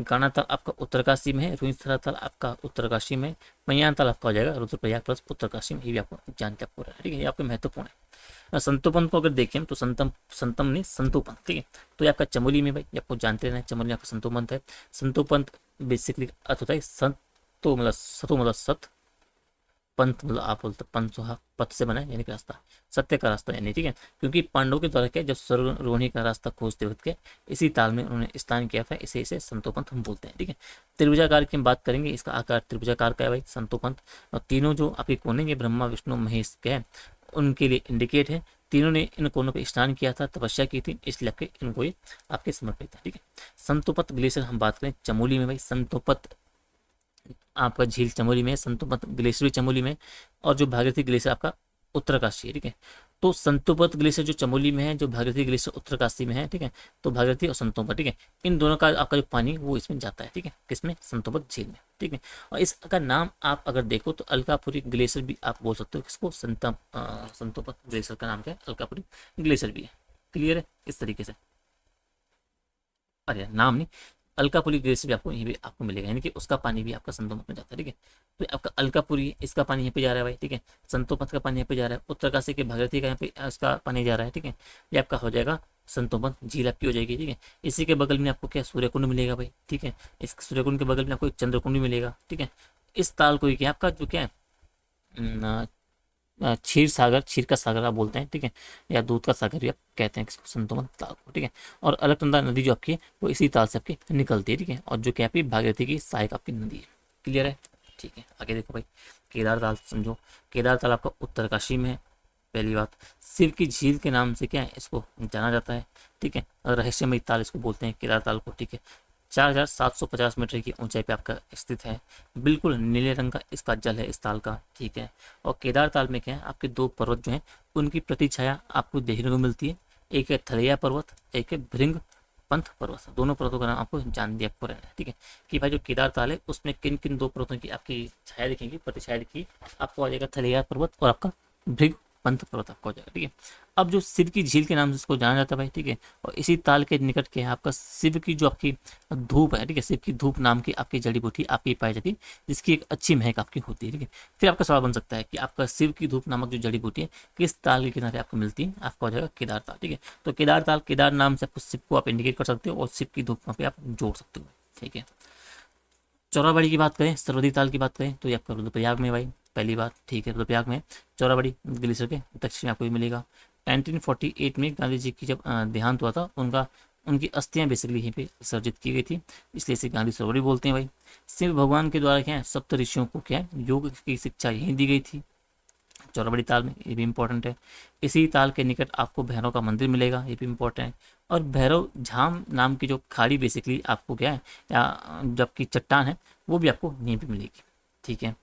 गाना ताल आपका उत्तरकाशी में है, रोहितसरा ताल आपका उत्तरकाशी में, मैयान ताल आपका हो जाएगा रुद्रप्रयाग प्लस उत्तरकाशी में, ये भी आपको जानते आपको, ठीक है, ये आपके महत्वपूर्ण है। संतोपंत को अगर देखें तो संतम नहीं संतोपंत, ठीक है। तो ये आपका चमोली में भाई, ये आपको जानते रहना है, चमोली में आपका संतोपंत है। संतोपंत बेसिकली अर्थ होता है संतो मतलब सतो मतलब सत, पंथ मतलब आप बोलते पंथ पथ से बना है यानी कि रास्ता, सत्य का रास्ता यानी, ठीक है। क्योंकि पांडवों के द्वारा क्या जब स्वर्गारोहणी का रास्ता खोजते वक्त के इसी ताल में उन्होंने स्नान किया था, इसे संतोपंथ हम बोलते हैं, ठीक है। त्रिभुजाकार की हम बात करेंगे, इसका आकार त्रिभुजाकार का है भाई संतोपंथ। और तीनों जो आपके कोने ये ब्रह्मा विष्णु महेश के हैं उनके लिए इंडिकेट है। तीनों ने इन कोनों पर स्नान किया था, तपस्या की थी, इसलिए आपके इनको ये आपके समर्पित है, ठीक है। संतोपत ग्लेशियर हम बात करें चमोली में भाई, संतोपत आपका झील चमोली में, संतोपत ग्लेशियर भी चमोली में, और जो भागीरथी ग्लेशियर आपका उत्तरकाशी है, ठीक है। तो संतोपत ग्लेशियर जो चमोली में है, जो भागीरथी ग्लेशियर उत्तरकाशी में है, ठीक है। तो भागीरथी और संतोपत, ठीक है, इन दोनों का आपका जो पानी वो इसमें जाता है, ठीक है, किसमें, संतोपत झील में, ठीक है। और इसका नाम आप अगर देखो तो अलकापुरी ग्लेशियर भी आप बोल सकते हो, किसको, संतोपत ग्लेशियर का नाम क्या है, अलकापुरी ग्लेशियर भी है। क्लियर है इस तरीके से, अरे नाम नहीं, अलकापुरी ग्लेशियर भी आपको यहीं भी आपको मिलेगा, यानी कि उसका पानी भी आपका संतोपत में जाता है, ठीक है। तो आपका अलकापुरी है, इसका पानी यहाँ पे जा रहा है भाई, ठीक है। संतोपत का पानी यहाँ पे जा रहा है, उत्तरकाशी के भागीरथी का यहाँ पे इसका पानी जा रहा है, ठीक है। ये आपका हो जाएगा संतोपत झील आपकी हो जाएगी, ठीक है। इसी के बगल में आपको क्या सूर्यकुंड मिलेगा भाई, ठीक है। इस सूर्यकुंड के बगल में आपको एक चंद्रकुंड भी मिलेगा, ठीक है। इस ताल को क्या आपका जो क्या है क्षीर सागर, क्षीर का सागर आप बोलते हैं, ठीक है, या दूध का सागर भी आप कहते हैं किसको, संतोपंत ताल को, ठीक है। और अलकनंदा नदी जो आपकी है वो इसी ताल से आपकी निकलती है, ठीक है। और जो क्या आपकी भागीरथी की सहायक आपकी नदी है। क्लियर है, ठीक है। आगे देखो भाई, केदार ताल समझो, केदार ताल आपका उत्तरकाशी में है। पहली बात, शिव की झील के नाम से क्या है इसको जाना जाता है, ठीक है। और रहस्यमयी ताल इसको बोलते हैं केदार ताल को, ठीक है। 4750 मीटर की ऊंचाई पे आपका स्थित है, बिल्कुल नीले रंग का इसका जल है इस ताल का, ठीक है। और केदार ताल में क्या है आपके दो पर्वत जो हैं उनकी प्रतिछाया आपको देखने को मिलती है, एक है थलैया पर्वत, एक है भृंग पंथ पर्वत। दोनों पर्वतों का नाम आपको जान दिया आपको रहना है, ठीक है। कि भाई जो केदार ताल है उसमें किन किन दो पर्वतों की आपकी छाया दिखेंगी, प्रतिछाया दिखेगी, आपको आ जाएगा थलैया पर्वत और आपका भृंग पंथ पर्वत आपको हो जाएगा, ठीक है। अब जो शिव की झील के नाम से इसको जाना जाता है भाई, ठीक है। और इसी ताल के निकट के आपका शिव की जो आपकी धूप है, ठीक है, शिव की धूप नाम की आपकी जड़ी बूटी आपकी पाई जाती है, जिसकी एक अच्छी महक आपकी होती है, ठीक है। फिर आपका सवाल बन सकता है कि आपका शिव की धूप नामक जो जड़ी बूटी है किस ताल के किनारे आपको मिलती है, आपका हो जाएगा केदार ताल, ठीक है। तो केदार ताल, केदार नाम से आपको शिव को आप इंडिकेट कर सकते हो और शिव की धूप वहाँ पे आप जोड़ सकते हो, ठीक है। चौराबाड़ी की बात करें, सरवदी ताल की बात करें तो ये आपका रुद्रप्रयाग में भाई, पहली बात, ठीक है। रुद्रप्रयाग में चौराबाड़ी ग्लेशियर के दक्षिण में आपको मिलेगा। 1948 में गांधी जी की जब देहांत हुआ था उनकी अस्थियां बेसिकली यहीं पे विसर्जित की गई थी, इसलिए इसे गांधी सरोवरी बोलते हैं भाई। शिव भगवान के द्वारा क्या है सप्त ऋषियों को क्या है योग की शिक्षा यहीं दी गई थी, चौराबाड़ी ताल में, ये भी इंपॉर्टेंट है। इसी ताल के निकट आपको भैरव का मंदिर मिलेगा, ये भी इंपॉर्टेंट है। और भैरव झाम नाम की जो खाड़ी बेसिकली आपको क्या है या जबकि चट्टान है वो भी आपको यहीं पे मिलेगी, ठीक है।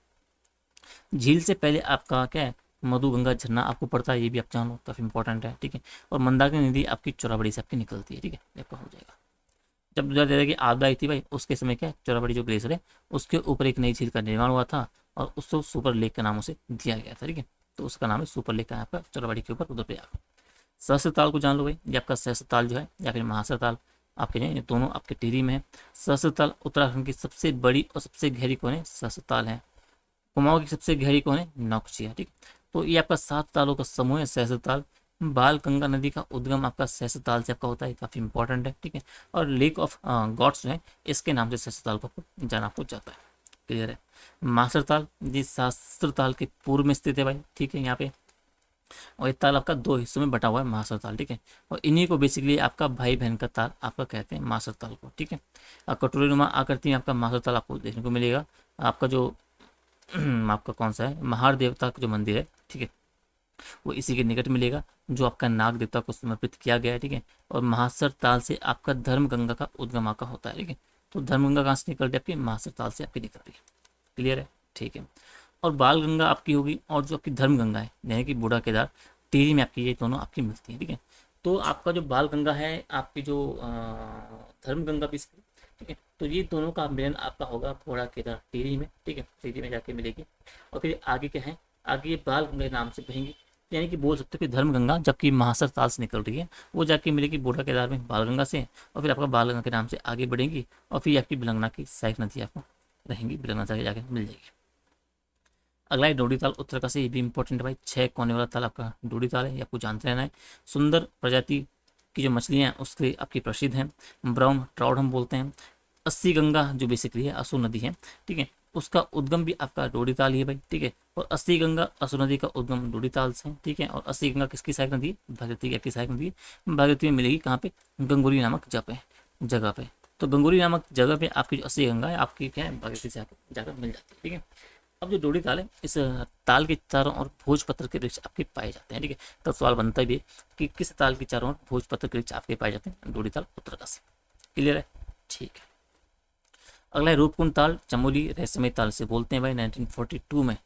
झील से पहले आपका क्या है मधुगंगा झरना आपको पड़ता है, ये भी आप जान लो, काफी इंपॉर्टेंट है, ठीक है। और मंदाकिनी नदी आपकी चौराबाड़ी से आपकी निकलती है, ठीक है, आपका हो जाएगा। जब जैसे कि आपदा आई थी भाई उसके समय क्या चौराबाड़ी जो ग्लेशियर है उसके ऊपर एक नई झील का निर्माण हुआ था और उसको सुपर लेक के नामों से दिया गया था, ठीक है। तो उसका नाम है सुपर लेक का आपका चौराबाड़ी के ऊपर रुद्रप्रयाग। सहस्त्र ताल को जान लो भाई, ये आपका सहस्त्र ताल जो है या फिर महासर ताल आपके जो है ये दोनों आपके टिहरी में है। सहस्त्र ताल उत्तराखंड की सबसे बड़ी और सबसे गहरी कौन है, सहस्त्र ताल है। कुमाऊं की सबसे गहरी कौन है, नौकची, ठीक। तो ये आपका 7 तालों का समूह है सहस्त्र ताल। बाल गंगा नदी का उद्गम आपका सहस्त्र ताल से आपका होता है, काफी इंपॉर्टेंट है, ठीक है। और लेक ऑफ गॉड्स जो है इसके नाम से सहस्त्र ताल को जाना आपको जाता है, क्लियर है। मास्टर ताल जी शास्त्र ताल के पूर्व में स्थित है भाई, ठीक है, यहाँ पे। और ये ताल आपका 2 हिस्सों में बटा हुआ है मास्टर ताल, ठीक है। और इन्हीं को बेसिकली आपका भाई बहन का ताल आपका कहते हैं मास्टर ताल को, ठीक है। कटोरी नुमा आकृति में आपका मास्टर ताल आपको देखने को मिलेगा। आपका जो आपका कौन सा है महार देवता का जो मंदिर है, ठीक है, वो इसी के निकट मिलेगा, जो आपका नाग देवता को समर्पित किया गया है, ठीक है। और महासर ताल से आपका धर्म गंगा का उद्गम आपका होता है, ठीक है। तो धर्म गंगा कहाँ से निकलती है आपकी, महासर ताल से आपकी निकलती है, क्लियर है, ठीक है। और बाल गंगा आपकी होगी और जो आपकी धर्म गंगा है यानी कि बूढ़ा केदार टिहरी में आपकी ये दोनों आपकी मिलती है, ठीक है। तो आपका जो बाल गंगा है आपकी जो धर्म गंगा भी, ठीक है। तो ये दोनों का मिलन आपका होगा बूढ़ा केदार टिहरी में, ठीक है, टिहरी में जाके मिलेगी। और फिर आगे क्या है, आगे ये बाल गंगा के नाम से बहेंगी, यानी कि बोल सकते हो कि धर्म गंगा जबकि महासर ताल से निकल रही है वो जाके मिलेगी बूढ़ा केदार में बाल गंगा से, और फिर आपका बाल गंगा के नाम से आगे बढ़ेंगी और फिर आपकी बिलंगना की सहायक नदी आपको रहेंगी, बिलंगना से जाके मिल जाएगी। अगला है डोडी ताल उत्तरकाशी, ये भी इंपॉर्टेंट है भाई। 6 कोने वाला ताल आपका डोडी ताल है, ये आपको जानते रहना है। सुंदर प्रजाति की जो मछलियाँ हैं उसके आपकी प्रसिद्ध हैं, ब्राउन ट्राउट हम बोलते हैं। अस्सी गंगा जो बेसिकली है असू नदी है, ठीक है, उसका उद्गम भी आपका डोडी ताल ही है भाई, ठीक है। और अस्सी गंगा असू नदी का उद्गम डोडी ताल से है, ठीक है। और अस्सी गंगा किसकी सहायक नदी है? भागीरथी की आपकी सहायक नदी है। भागीरथी में मिलेगी कहाँ पे? गंगोरी नामक जगह पे। तो गंगोरी नामक जगह पे आपकी जो अस्सी गंगा है आपकी क्या है? भागीरथी से जाकर मिल जाती है, ठीक है। अब जो डोडी ताल है, इस ताल के चारों ओर भोजपत्र के वृक्ष आपके पाए जाते हैं, ठीक है। तब सवाल बनता भी है कि किस ताल के चारों ओर भोजपत्र के वृक्ष आपके पाए जाते हैं? डोडी ताल उत्तरकाशी। क्लियर है? ठीक है। अगला है रूपकुंड ताल, चमोली रहस्यमय ताल से बोलते हैं भाई। 1942 में,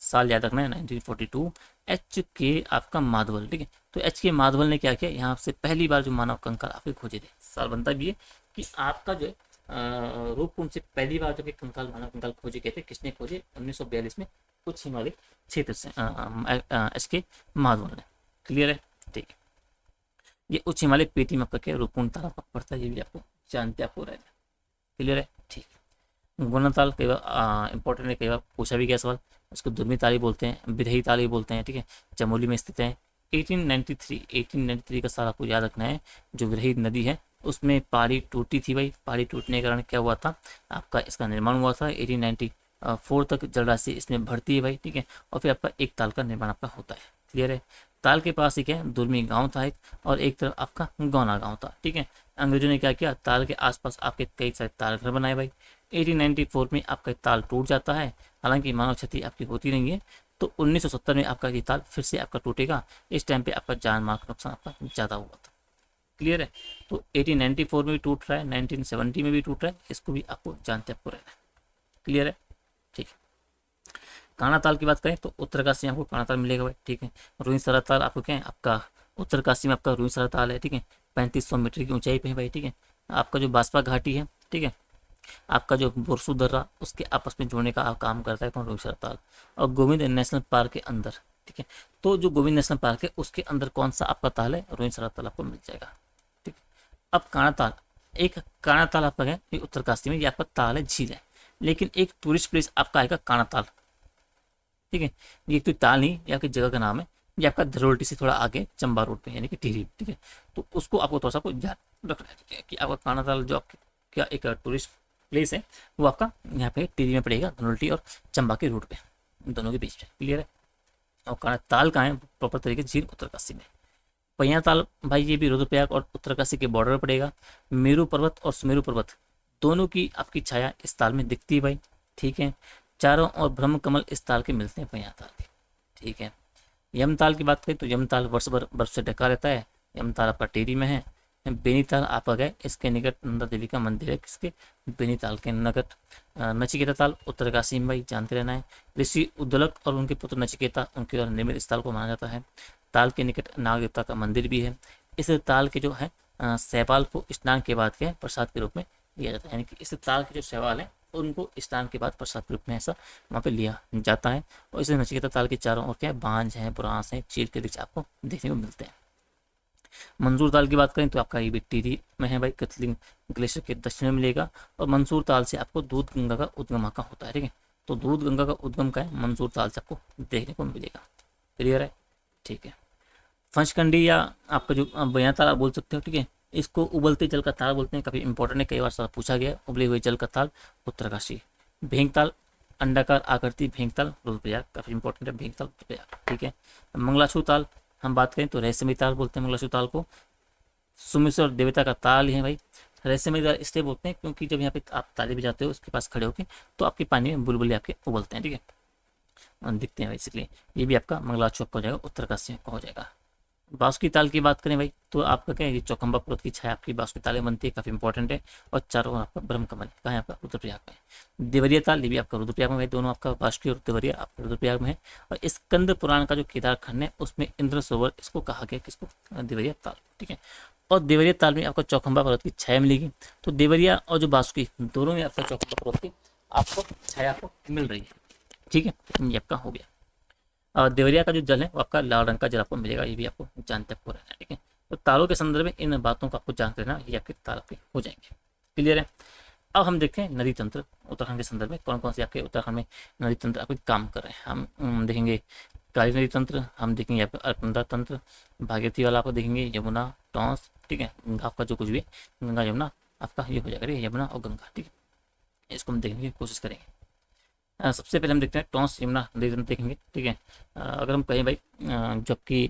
साल याद रखना है 1942। एच के आपका माधवल, ठीक है। तो एच के माधवल ने क्या किया? यहाँ से पहली बार जो मानव कंकाल आपके खोजे थे। सवाल बनता भी है कि आपका जो रूपकुंड से पहली बार जब कंकाल मानव कंकाल खोजे गए थे, किसने खोजे? 1942 में उच्च हिमालय क्षेत्र से एच के माधवल ने। क्लियर है? ठीक है। ये उच्च हिमालय पेटी में आपका क्या रूपकुंड ताल आपका पड़ता है, ये भी आपको जानते आपको रहेगा। क्लियर है? ठीक है। गुना ताल कई बार इंपॉर्टेंट है, कई बार पूछा भी गया सवाल। उसको दुर्मी ताल ही बोलते हैं, बिरही ताल ही बोलते हैं, ठीक है। चमोली में स्थित है। 1893 का साल आपको याद रखना है। जो बिरही नदी है उसमें पहाड़ी टूटी थी भाई। पहाड़ी टूटने के कारण क्या हुआ था? आपका इसका निर्माण हुआ था 1894 तक जलराशि इसमें बढ़ती है भाई, ठीक है। और फिर आपका एक ताल का निर्माण आपका होता है। क्लियर है? ताल के पास एक है दुर्मी गांव था एक, और एक तरफ आपका गौना गांव था, ठीक है। अंग्रेजों ने क्या किया? ताल के आसपास आपके कई सारे ताल घर बनाए भाई। 1894 में आपका ताल टूट जाता है, हालांकि मानव क्षति आपकी होती नहीं है। तो 1970 में आपका ये ताल फिर से आपका टूटेगा। इस टाइम पे आपका जान माल का नुकसान आपका ज़्यादा हुआ था। क्लियर है? तो 1894 में भी टूट रहा है, 1970 में भी टूट रहा है, इसको भी आपको जानते आपको रहना है। क्लियर है? ठीक है। काना ताल की बात करें तो उत्तरकाशी में आपको काना ताल मिलेगा भाई, ठीक है। रुइंसरा ताल आपको क्या है? आपका उत्तरकाशी में आपका रुइंसरा ताल है, ठीक है। 3500 मीटर की ऊंचाई पे है भाई, ठीक है। आपका जो बासपा घाटी है, ठीक है, आपका जो बोरसू दर्रा उसके आपस में जोड़ने का काम करता है कौन? रुइंसरा ताल। और गोविंद नेशनल पार्क के अंदर, ठीक है। तो जो गोविंद नेशनल पार्क है उसके अंदर कौन सा आपका ताल है? रुइंसरा ताल आपको मिल जाएगा, ठीक है। अब काना ताल, एक काना ताल आपका है ये उत्तरकाशी में, ये आपका ताल है, झील है। लेकिन एक टूरिस्ट प्लेस आपका आएगा काना ताल, ठीक है। ये तो ताल नहीं, ये आपकी जगह का नाम है। ये आपका धरोल्टी से थोड़ा आगे चंबा रोड पे यानी कि टिहरी, ठीक है। तो उसको आपको थोड़ा सा आपको ध्यान रखना है, ठीक है, कि आपका काना ताल जो आपके क्या एक टूरिस्ट प्लेस है वो आपका यहाँ पे टिहरी में पड़ेगा, धनोल्टी और चंबा के रूट पे, दोनों के बीच में। क्लियर है? और काना ताल कहाँ है प्रॉपर तरीके? झील उत्तरकाशी में। पहिया ताल भाई ये भी रुद्रप्रयाग और उत्तरकाशी के बॉर्डर पर पड़ेगा। मेरू पर्वत और सुमेरु पर्वत दोनों की आपकी छाया इस ताल में दिखती है भाई, ठीक है। चारों और ब्रह्म कमल इस ताल के मिलते हैं पहिया ताल के, ठीक है। यमताल की बात करें तो यमताल वर्ष भर बर्फ से ढका रहता है। यमताल आपका टिहरी में है। बेनीताल आप गए, इसके निकट नंदा देवी का मंदिर है, किसके? बेनीताल के निकट। नचिकेता ताल उत्तरकाशी में भाई, जानते रहना है। ऋषि उद्दलक और उनके पुत्र नचिकेता उनके द्वारा निर्मित इस ताल को माना जाता है। ताल के निकट नाग देवता का मंदिर भी है। इस ताल के जो है शैवाल को स्नान के बाद के प्रसाद के रूप में लिया जाता है, यानी कि इस ताल के जो शैवाल है उनको स्नान के बाद प्रसाद के रूप में ऐसा वहाँ पे लिया जाता है। और इसे नचिकेता ताल के चारों ओर क्या है? बांझ है, बुरांस है, चील के वृक्ष आपको देखने को मिलते हैं। मंसूर ताल की बात करें तो आपका ये भी टिहरी में है भाई, कतलिंग ग्लेशियर के दक्षिण में मिलेगा। और मंसूर ताल से आपको दूध गंगा का उद्गम का होता है, ठीक है। तो दूध गंगा का उद्गम का है मंसूर ताल से आपको देखने को मिलेगा। क्लियर है? ठीक है। फंचकंडी या आपका जो बयां ताल बोल सकते हो, ठीक है। इसको उबलते जल का ताल बोलते हैं, काफी इंपॉर्टेंट है, कई बार सवाल पूछा गया। उबले हुए जल का ताल उत्तरकाशी। भेंगताल अंडाकार आकृति भेंगताल रुद्रप्रयाग, काफी इंपॉर्टेंट है भेंगताल रुद्रप्रयाग, ठीक है। मंगलाचू ताल हम बात करें तो रहस्यमय ताल बोलते हैं मंगलाचू ताल को। सुमेश्वर देवता का ताल है भाई। रहस्यमय ताल इसलिए बोलते हैं क्योंकि जब यहाँ पे आप ताले बजाते हो उसके पास खड़े होके तो आपके पानी में बुलबुले आपके उबलते हैं, ठीक है, दिखते हैं बेसिकली। ये भी आपका मंगलाचू आपका हो जाएगा, उत्तरकाशी आपका हो जाएगा। बासुकी ताल की बात करें भाई तो आपका क्या है? ये चौखंबा पर्वत की छाया आपकी बासुकी तालें बनती है, काफी इंपॉर्टेंट है। और चारों ओर आपका ब्रह्म कमल कहाँ है? आपका रुद्रप्रयाग में। देवरिया ताल ये भी आपका रुद्रप्रयाग में है, दोनों आपका बासुकी और देवरिया आपका रुद्रप्रयाग में है। और स्कंद पुराण का जो केदार खंड है उसमें इंद्र सरोवर इसको कहा गया, किसको? देवरिया ताल, ठीक है। और देवरिया ताल में आपको चौखंबा पर्वत की छाया मिलेगी। तो देवरिया और जो बासुकी दोनों में आपका चौखंबा पर्वत की आपको छाया आपको मिल रही है, ठीक है। ये आपका हो गया। देवरिया का जो जल है वो आपका लाल रंग का जल आपको मिलेगा, ये भी आपको जानते आपको रहना है, ठीक है। तो तालों के संदर्भ में इन बातों को आपको जानते रहना, ये आपके ताल के हो जाएंगे। क्लियर है? अब हम देखें नदी तंत्र उत्तराखंड के संदर्भ में कौन कौन से आपके उत्तराखंड में नदी तंत्र आपके काम कर रहे हैं। हम देखेंगे काली नदी तंत्र, हम देखेंगे आपका अलकनंदा तंत्र, भागीरथी वाला आपको देखेंगे, यमुना, टॉन्स, ठीक है, गंगा आपका जो कुछ भी है, गंगा यमुना आपका ये हो जाएगा, यमुना और गंगा, ठीक है, इसको हम देखने की कोशिश करेंगे। सबसे पहले हम देखते हैं टॉन्स यमुना नदी तंत्र देखेंगे, ठीक है। अगर हम कहें भाई जबकि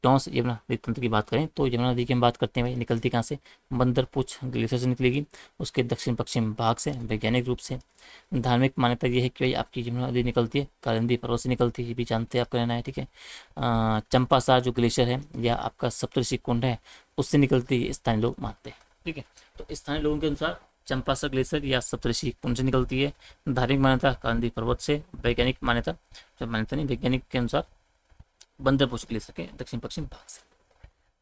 टॉन्स यमुना नदी तंत्र की बात करें तो यमुना नदी की हम बात करते हैं भाई, निकलती कहाँ से, बंदरपुछ ग्लेशियर से निकलेगी, उसके दक्षिण पश्चिम भाग से वैज्ञानिक रूप से। धार्मिक मान्यता ये है कि भाई आपकी यमुना नदी निकलती है कालिंदी पर्वत से निकलती है, ये भी जानते हैं आपका रहना है, ठीक है। चंपासार जो ग्लेशियर है या आपका सप्तऋषि कुंड है उससे निकलती है, स्थानीय लोग मानते हैं, ठीक है। तो स्थानीय लोगों के अनुसार चंपासर ग्लेशियर या सप्तऋषि कुंड से निकलती है। धार्मिक मान्यता कालिंदी पर्वत से, वैज्ञानिक मान्यता, जब मान्यता नहीं वैज्ञानिक के अनुसार बंदरपुछ ग्लेशियर के दक्षिण पश्चिम भाग से।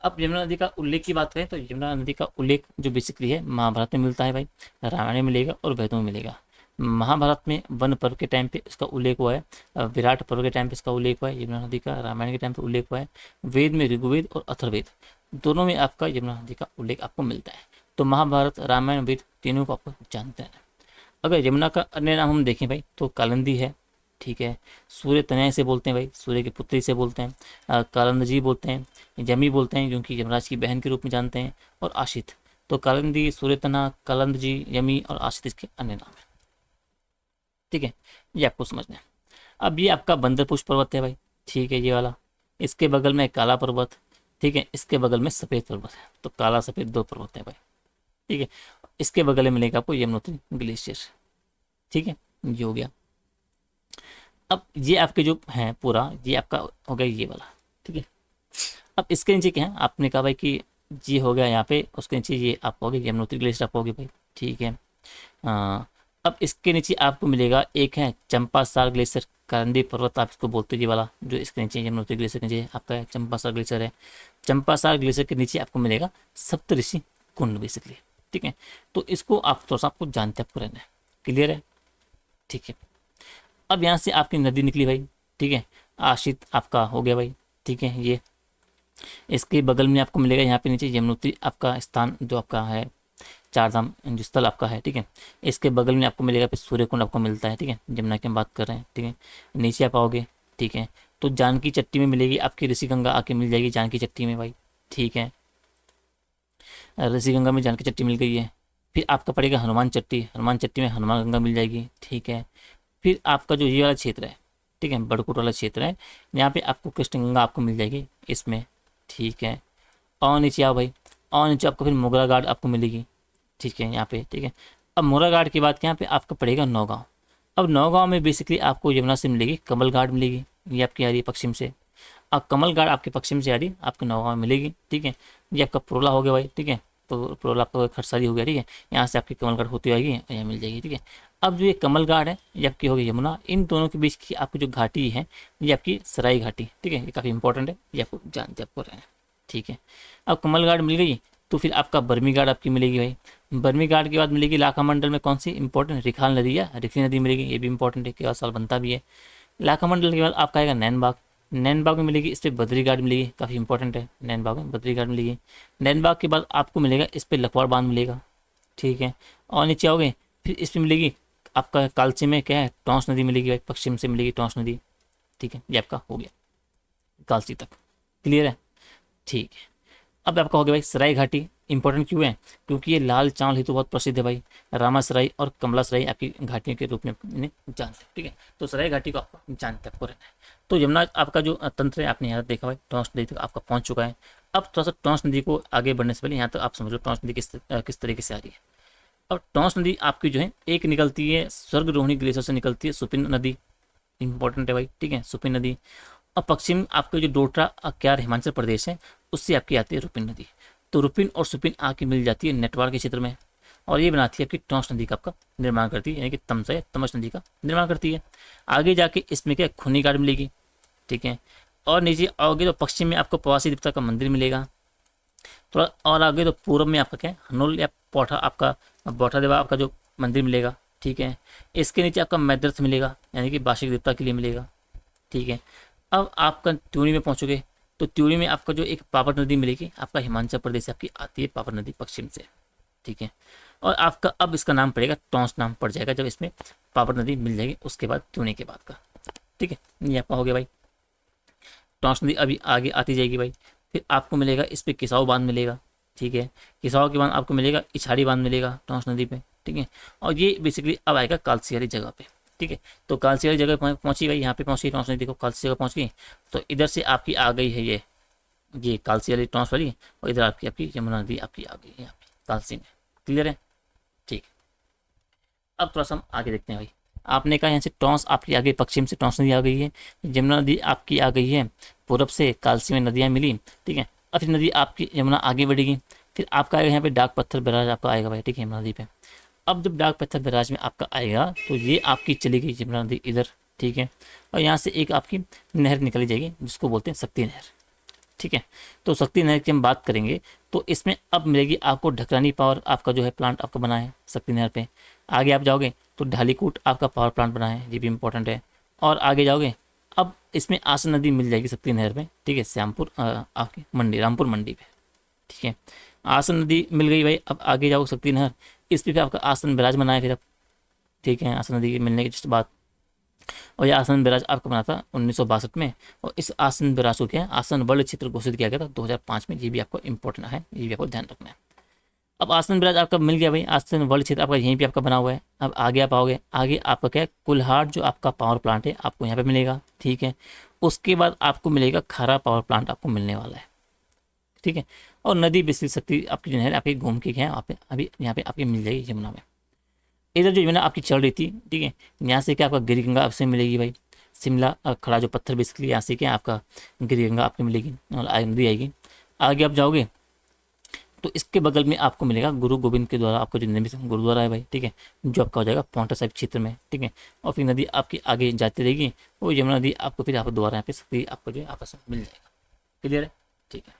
अब यमुना नदी का उल्लेख की बात करें तो यमुना नदी का उल्लेख जो बेसिकली है महाभारत में मिलता है भाई, रामायण में मिलेगा और वेदों में मिलेगा। महाभारत में वन पर्व के टाइम पे इसका उल्लेख हुआ है, विराट पर्व के टाइम पे इसका उल्लेख हुआ है यमुना नदी का, रामायण के टाइम पे उल्लेख हुआ है, वेद में ऋग्वेद और अथर्ववेद दोनों में आपका यमुना नदी का उल्लेख आपको मिलता है। तो महाभारत, रामायण, वेद तीनों को आपको जानते हैं। अगर यमुना का अन्य नाम हम देखें भाई तो कालिंदी है, ठीक है, सूर्य तनय से बोलते हैं भाई, सूर्य की पुत्री से बोलते हैं, कालिंदी बोलते हैं, यमी बोलते हैं क्योंकि यमराज की बहन के रूप में जानते हैं, और आशित। तो कालिंदी, सूर्यतना, कालिंदी, यमी और आशित इसके अन्य नाम है, ठीक है, ये आपको समझना है। अब ये आपका बंदरपुछ पर्वत है भाई, ठीक है, ये वाला, इसके बगल में काला पर्वत, ठीक है, इसके बगल में सफेद पर्वत है, तो काला सफेद दो पर्वत है भाई, ठीक है। इसके बगल में मिलेगा आपको यमुनोत्री ग्लेशियर, ठीक है, ये हो गया। अब ये आपके जो है पूरा ये आपका हो गया ये वाला, ठीक है। अब इसके नीचे क्या है, आपने कहा भाई कि ये हो गया यहाँ पे, उसके नीचे ये आप हो गए यमुनोत्री ग्लेशियर आप हो गए भाई, ठीक है। अब इसके नीचे आपको मिलेगा एक है चंपासार ग्लेशियर, कालिंदी पर्वत आप इसको बोलते हैं, ये वाला जो इसके नीचे यमुनोत्री ग्लेशियर के नीचे आपका चंपासार ग्लेशियर है। चंपासार ग्लेशियर के नीचे आपको मिलेगा सप्तऋषि कुंड बेसिकली, ठीक है। तो इसको आप थोड़ा सा आपको जानते आपको रहना है, क्लियर है, ठीक है। अब यहाँ से आपकी नदी निकली भाई, ठीक है, आशित आपका हो गया भाई, ठीक है। ये इसके बगल में आपको मिलेगा यहाँ पे नीचे यमुनोत्री आपका स्थान जो आपका है, चार धाम जो स्थल आपका है, ठीक है। इसके बगल में आपको मिलेगा फिर सूर्यकुंड आपको मिलता है, ठीक है, यमुना की हम बात कर रहे हैं, ठीक है। नीचे आप आओगे, ठीक है, तो जानकी चट्टी में मिलेगी आपकी ऋषिगंगा आके मिल जाएगी जानकी चट्टी में भाई, ठीक है, ऋषिगंगा में जानकी चट्टी मिल गई है। फिर आपका पड़ेगा हनुमान चट्टी, हनुमान चट्टी में हनुमान गंगा मिल जाएगी, ठीक है। फिर आपका जो ये वाला क्षेत्र है, ठीक है, बड़कोट वाला क्षेत्र है, यहाँ पे आपको कृष्ण गंगा आपको मिल जाएगी इसमें, ठीक है। और नीचे आओ भाई, और नीचे आपको फिर मोगरा घाट आपको मिलेगी, ठीक है, यहाँ पे, ठीक है। अब मोगरा घाट के बाद यहाँ पे आपका पड़ेगा नौगांव। अब नौगांव में बेसिकली आपको यमुना से मिलेगी कमल घाट मिलेगी, ये आपकी आ रही है पश्चिम से। अब कमल घाट आपके पश्चिम से आ रही आपके नौगांव में मिलेगी, ठीक है। ये आपका पुरोला हो गया भाई, ठीक है, तो पुरोला आपका खरसाली हो गया, ठीक है। यहाँ से आपकी कमल घाट होती आएगी और यहाँ मिल जाएगी, ठीक है। अब जो ये कमल घाट है ये आपकी होगी यमुना, इन दोनों के बीच की आपकी जो घाटी है ये आपकी सराई घाटी, ठीक है, ये काफ़ी इंपॉर्टेंट है, ये आपको जानते आपको रहना है, ठीक है। अब कमल घाट मिल गई तो फिर आपका बर्मी घाट आपकी मिलेगी भाई, बर्मी घाट के बाद मिलेगी लाखा मंडल में कौन सी इंपॉर्टेंट, रिखाल नदी या रिखली नदी मिलेगी, ये भी इंपॉर्टेंट है, के साल बनता भी है। लाखा मंडल के बाद आपका आएगा नैनबाग, नैनबाग में मिलेगी इस पर बद्री घाट मिलेगी, काफ़ी इंपॉर्टेंट है, नैनबाग में बद्री घाट मिलेगी। नैनबाग के बाद आपको मिलेगा इस पर लखवाड़ बांध मिलेगा, ठीक है। और नीचे आओगे फिर इस पर मिलेगी आपका कालची में क्या है, टॉन्स नदी मिलेगी भाई, पश्चिम से मिलेगी टॉन्स नदी, ठीक है, ये आपका हो गया कालची तक, क्लियर है, ठीक है। अब आपका हो गया भाई सराय घाटी, इंपॉर्टेंट क्यों है, क्योंकि ये लाल चावल हेतु बहुत प्रसिद्ध है भाई, रामासराय और कमला सराय आपकी घाटियों के रूप में इन्हें जानते हैं, ठीक है। तो सराय घाटी को आपको जानते आपको रहना है। तो यमुना आपका जो तंत्र है आपने यहाँ देखा भाई, टॉन्स नदी तक आपका पहुँच चुका है। अब थोड़ा सा टॉन्स नदी को आगे बढ़ने से पहले यहाँ तक आप समझ लो टॉन्स नदी किस तरीके से आ रही है। अब टॉन्स नदी आपकी जो है एक निकलती है स्वर्ग रोहिणी ग्लेशियर से निकलती है सुपिन नदी, इंपॉर्टेंट है भाई, ठीक है, सुपिन नदी। और पश्चिम आपके जो डोटरा क्यार हिमाचल प्रदेश है उससे आपकी आती है रुपिन नदी। तो रुपिन और सुपिन आके मिल जाती है नेटवार के क्षेत्र में और ये बनाती है आपकी टॉन्स नदी का आपका निर्माण करती है, यानी कि तमसा या तमस नदी का निर्माण करती है। आगे जाके इसमें क्या खूनी घाट मिलेगी, ठीक है। और नीचे आओगे तो पश्चिम में आपको प्रवासी देवता का मंदिर मिलेगा। थोड़ा और आगे तो पूर्व में आपका क्या है हनोल या पौठा आपका बौठा देवा आपका जो मंदिर मिलेगा, ठीक है। इसके नीचे आपका मैद्रथ मिलेगा यानी कि वार्षिक देवता के लिए मिलेगा, ठीक है। अब आपका त्यूणी में पहुंचोगे तो त्यूणी में आपका जो एक पावर नदी मिलेगी आपका हिमाचल प्रदेश से आपकी आती है पावर नदी पश्चिम से, ठीक है। और आपका अब इसका नाम पड़ेगा टॉन्स, नाम पड़ जाएगा जब इसमें पावर नदी मिल जाएगी उसके बाद, ट्यूनिंग के बाद का। ठीक है, ये आपका हो गया भाई। टॉन्स नदी अभी आगे आती जाएगी भाई। फिर आपको मिलेगा इस पे किसाऊ बांध मिलेगा। ठीक है, किसाऊ के बाद आपको मिलेगा इछाड़ी बांध मिलेगा टॉन्स नदी पे। ठीक है, और ये बेसिकली अब आएगा कालसी वाली जगह पे। ठीक है, तो कालसी वाली जगह पहुंची भाई, यहाँ पे पहुंची टॉन्स नदी, को कालसी जगह पहुंच गई। तो इधर से आपकी आ गई है ये कालसी वाली टॉन्स वाली, और इधर आपकी आपकी यमुना नदी आपकी आ गई है यहाँ पे कालसी में। क्लियर है? ठीक। अब थोड़ा सा हम आगे देखते हैं भाई। आपने कहा यहाँ से टॉन्स आपकी आ गई, पश्चिम से टॉन्स नदी आ गई है, यमुना नदी आपकी आ गई है पूरब से, कालसी में नदियाँ मिली। ठीक है, अब फिर नदी आपकी यमुना आगे बढ़ेगी। फिर आपका आएगा यहाँ पे डाक पत्थर बैराज आपका आएगा भाई। ठीक है, यमुना नदी पे। अब जब डाक पत्थर बैराज में आपका आएगा तो ये आपकी चली गई यमुना नदी इधर। ठीक है, और यहाँ से एक आपकी नहर निकली जाएगी जिसको बोलते हैं शक्ति नहर। ठीक है, तो शक्ति नहर की हम बात करेंगे तो इसमें अब मिलेगी आपको ढकरानी पावर, आपका जो है प्लांट आपका बना है शक्ति नहर पे। आगे आप जाओगे तो ढालीकूट आपका पावर प्लांट बना है, ये भी इंपॉर्टेंट है। और आगे जाओगे अब इसमें आसन नदी मिल जाएगी शक्ति नहर पे। ठीक है, श्यामपुर आपकी मंडी, रामपुर मंडी पे। ठीक है, आसन नदी मिल गई भाई। अब आगे जाओ शक्ति नहर, इस पे आपका आसन बैराज बना है फिर अब। ठीक है, आसन नदी के मिलने की जस्ट बात। और यह आसन बैराज आपका बना था 1962 में, और इस आसन बैराज को क्या है आसन वर्ल्ड क्षेत्र घोषित किया गया था 2005 में। ये भी आपको इंपॉर्टेंट है, ये भी आपको ध्यान रखना है। अब आसन बैराज आपका मिल गया भाई, आसन वर्ल्ड क्षेत्र आपका यहीं पे आपका बना हुआ है। अब आगे आप आओगे, आगे आपका क्या है कुल्हाड़ जो आपका पावर प्लांट है आपको यहाँ पे मिलेगा। ठीक है, उसके बाद आपको मिलेगा खारा पावर प्लांट आपको मिलने वाला है। ठीक है, और नदी बिजली शक्ति आपकी जो है आपकी घूम के क्या है अभी यहाँ पे आपकी मिल जाएगी यमुना में। इधर जो यमुना आपकी चल रही थी, ठीक है, यहाँ से क्या आपका गिरिगंगा आपसे मिलेगी भाई। शिमला खड़ा जो पत्थर बेसिकली यहाँ से क्या आपका गिरिगंगा आपकी मिलेगी और नदी आएगी। आगे आप जाओगे तो इसके बगल में आपको मिलेगा गुरु गोविंद के द्वारा आपका जो निर्मित गुरुद्वारा है भाई। ठीक है, जो आपका हो जाएगा पाउंटा साहिब क्षेत्र में। ठीक है, और फिर नदी आपकी आगे जाती रहेगी, वो यमुना नदी आपको फिर आप दोबारा यहाँ पे शक्ति आपको जो है आपस में मिल जाएगा। क्लियर है? ठीक है,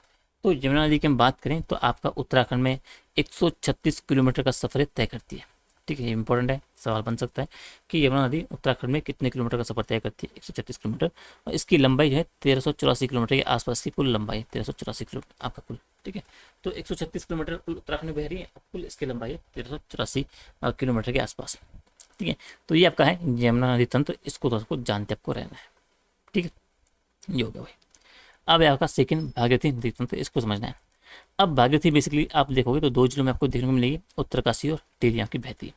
तो यमुना नदी की हम बात करें तो आपका उत्तराखंड में 136 किलोमीटर का सफर तय करती है। ठीक है, इंपॉर्टेंट है, सवाल बन सकता है कि यमुना नदी उत्तराखंड में कितने किलोमीटर का सफर तय करती है। 136 किलोमीटर, और इसकी लंबाई जो है 1384 किलोमीटर के आसपास की कुल लंबाई है, 1384 किलोमीटर आपका कुल। ठीक है, तो 136 किलोमीटर कुल उत्तराखंड में बह रही है, कुल इसकी लंबाई है 1384 किलोमीटर के आसपास। ठीक है, तो ये आपका है यमुना नदी तंत्र, इसको तो जानते आपको रहना है। ठीक है, ये हो गया भाई। अब आपका सेकंड भागीरथी नदी तंत्र, इसको समझना है। अब भागीरथी बेसिकली आप देखोगे तो 2 जिलों में आपको देखने को मिलेगी, उत्तरकाशी और टिहरी आपकी बहती है।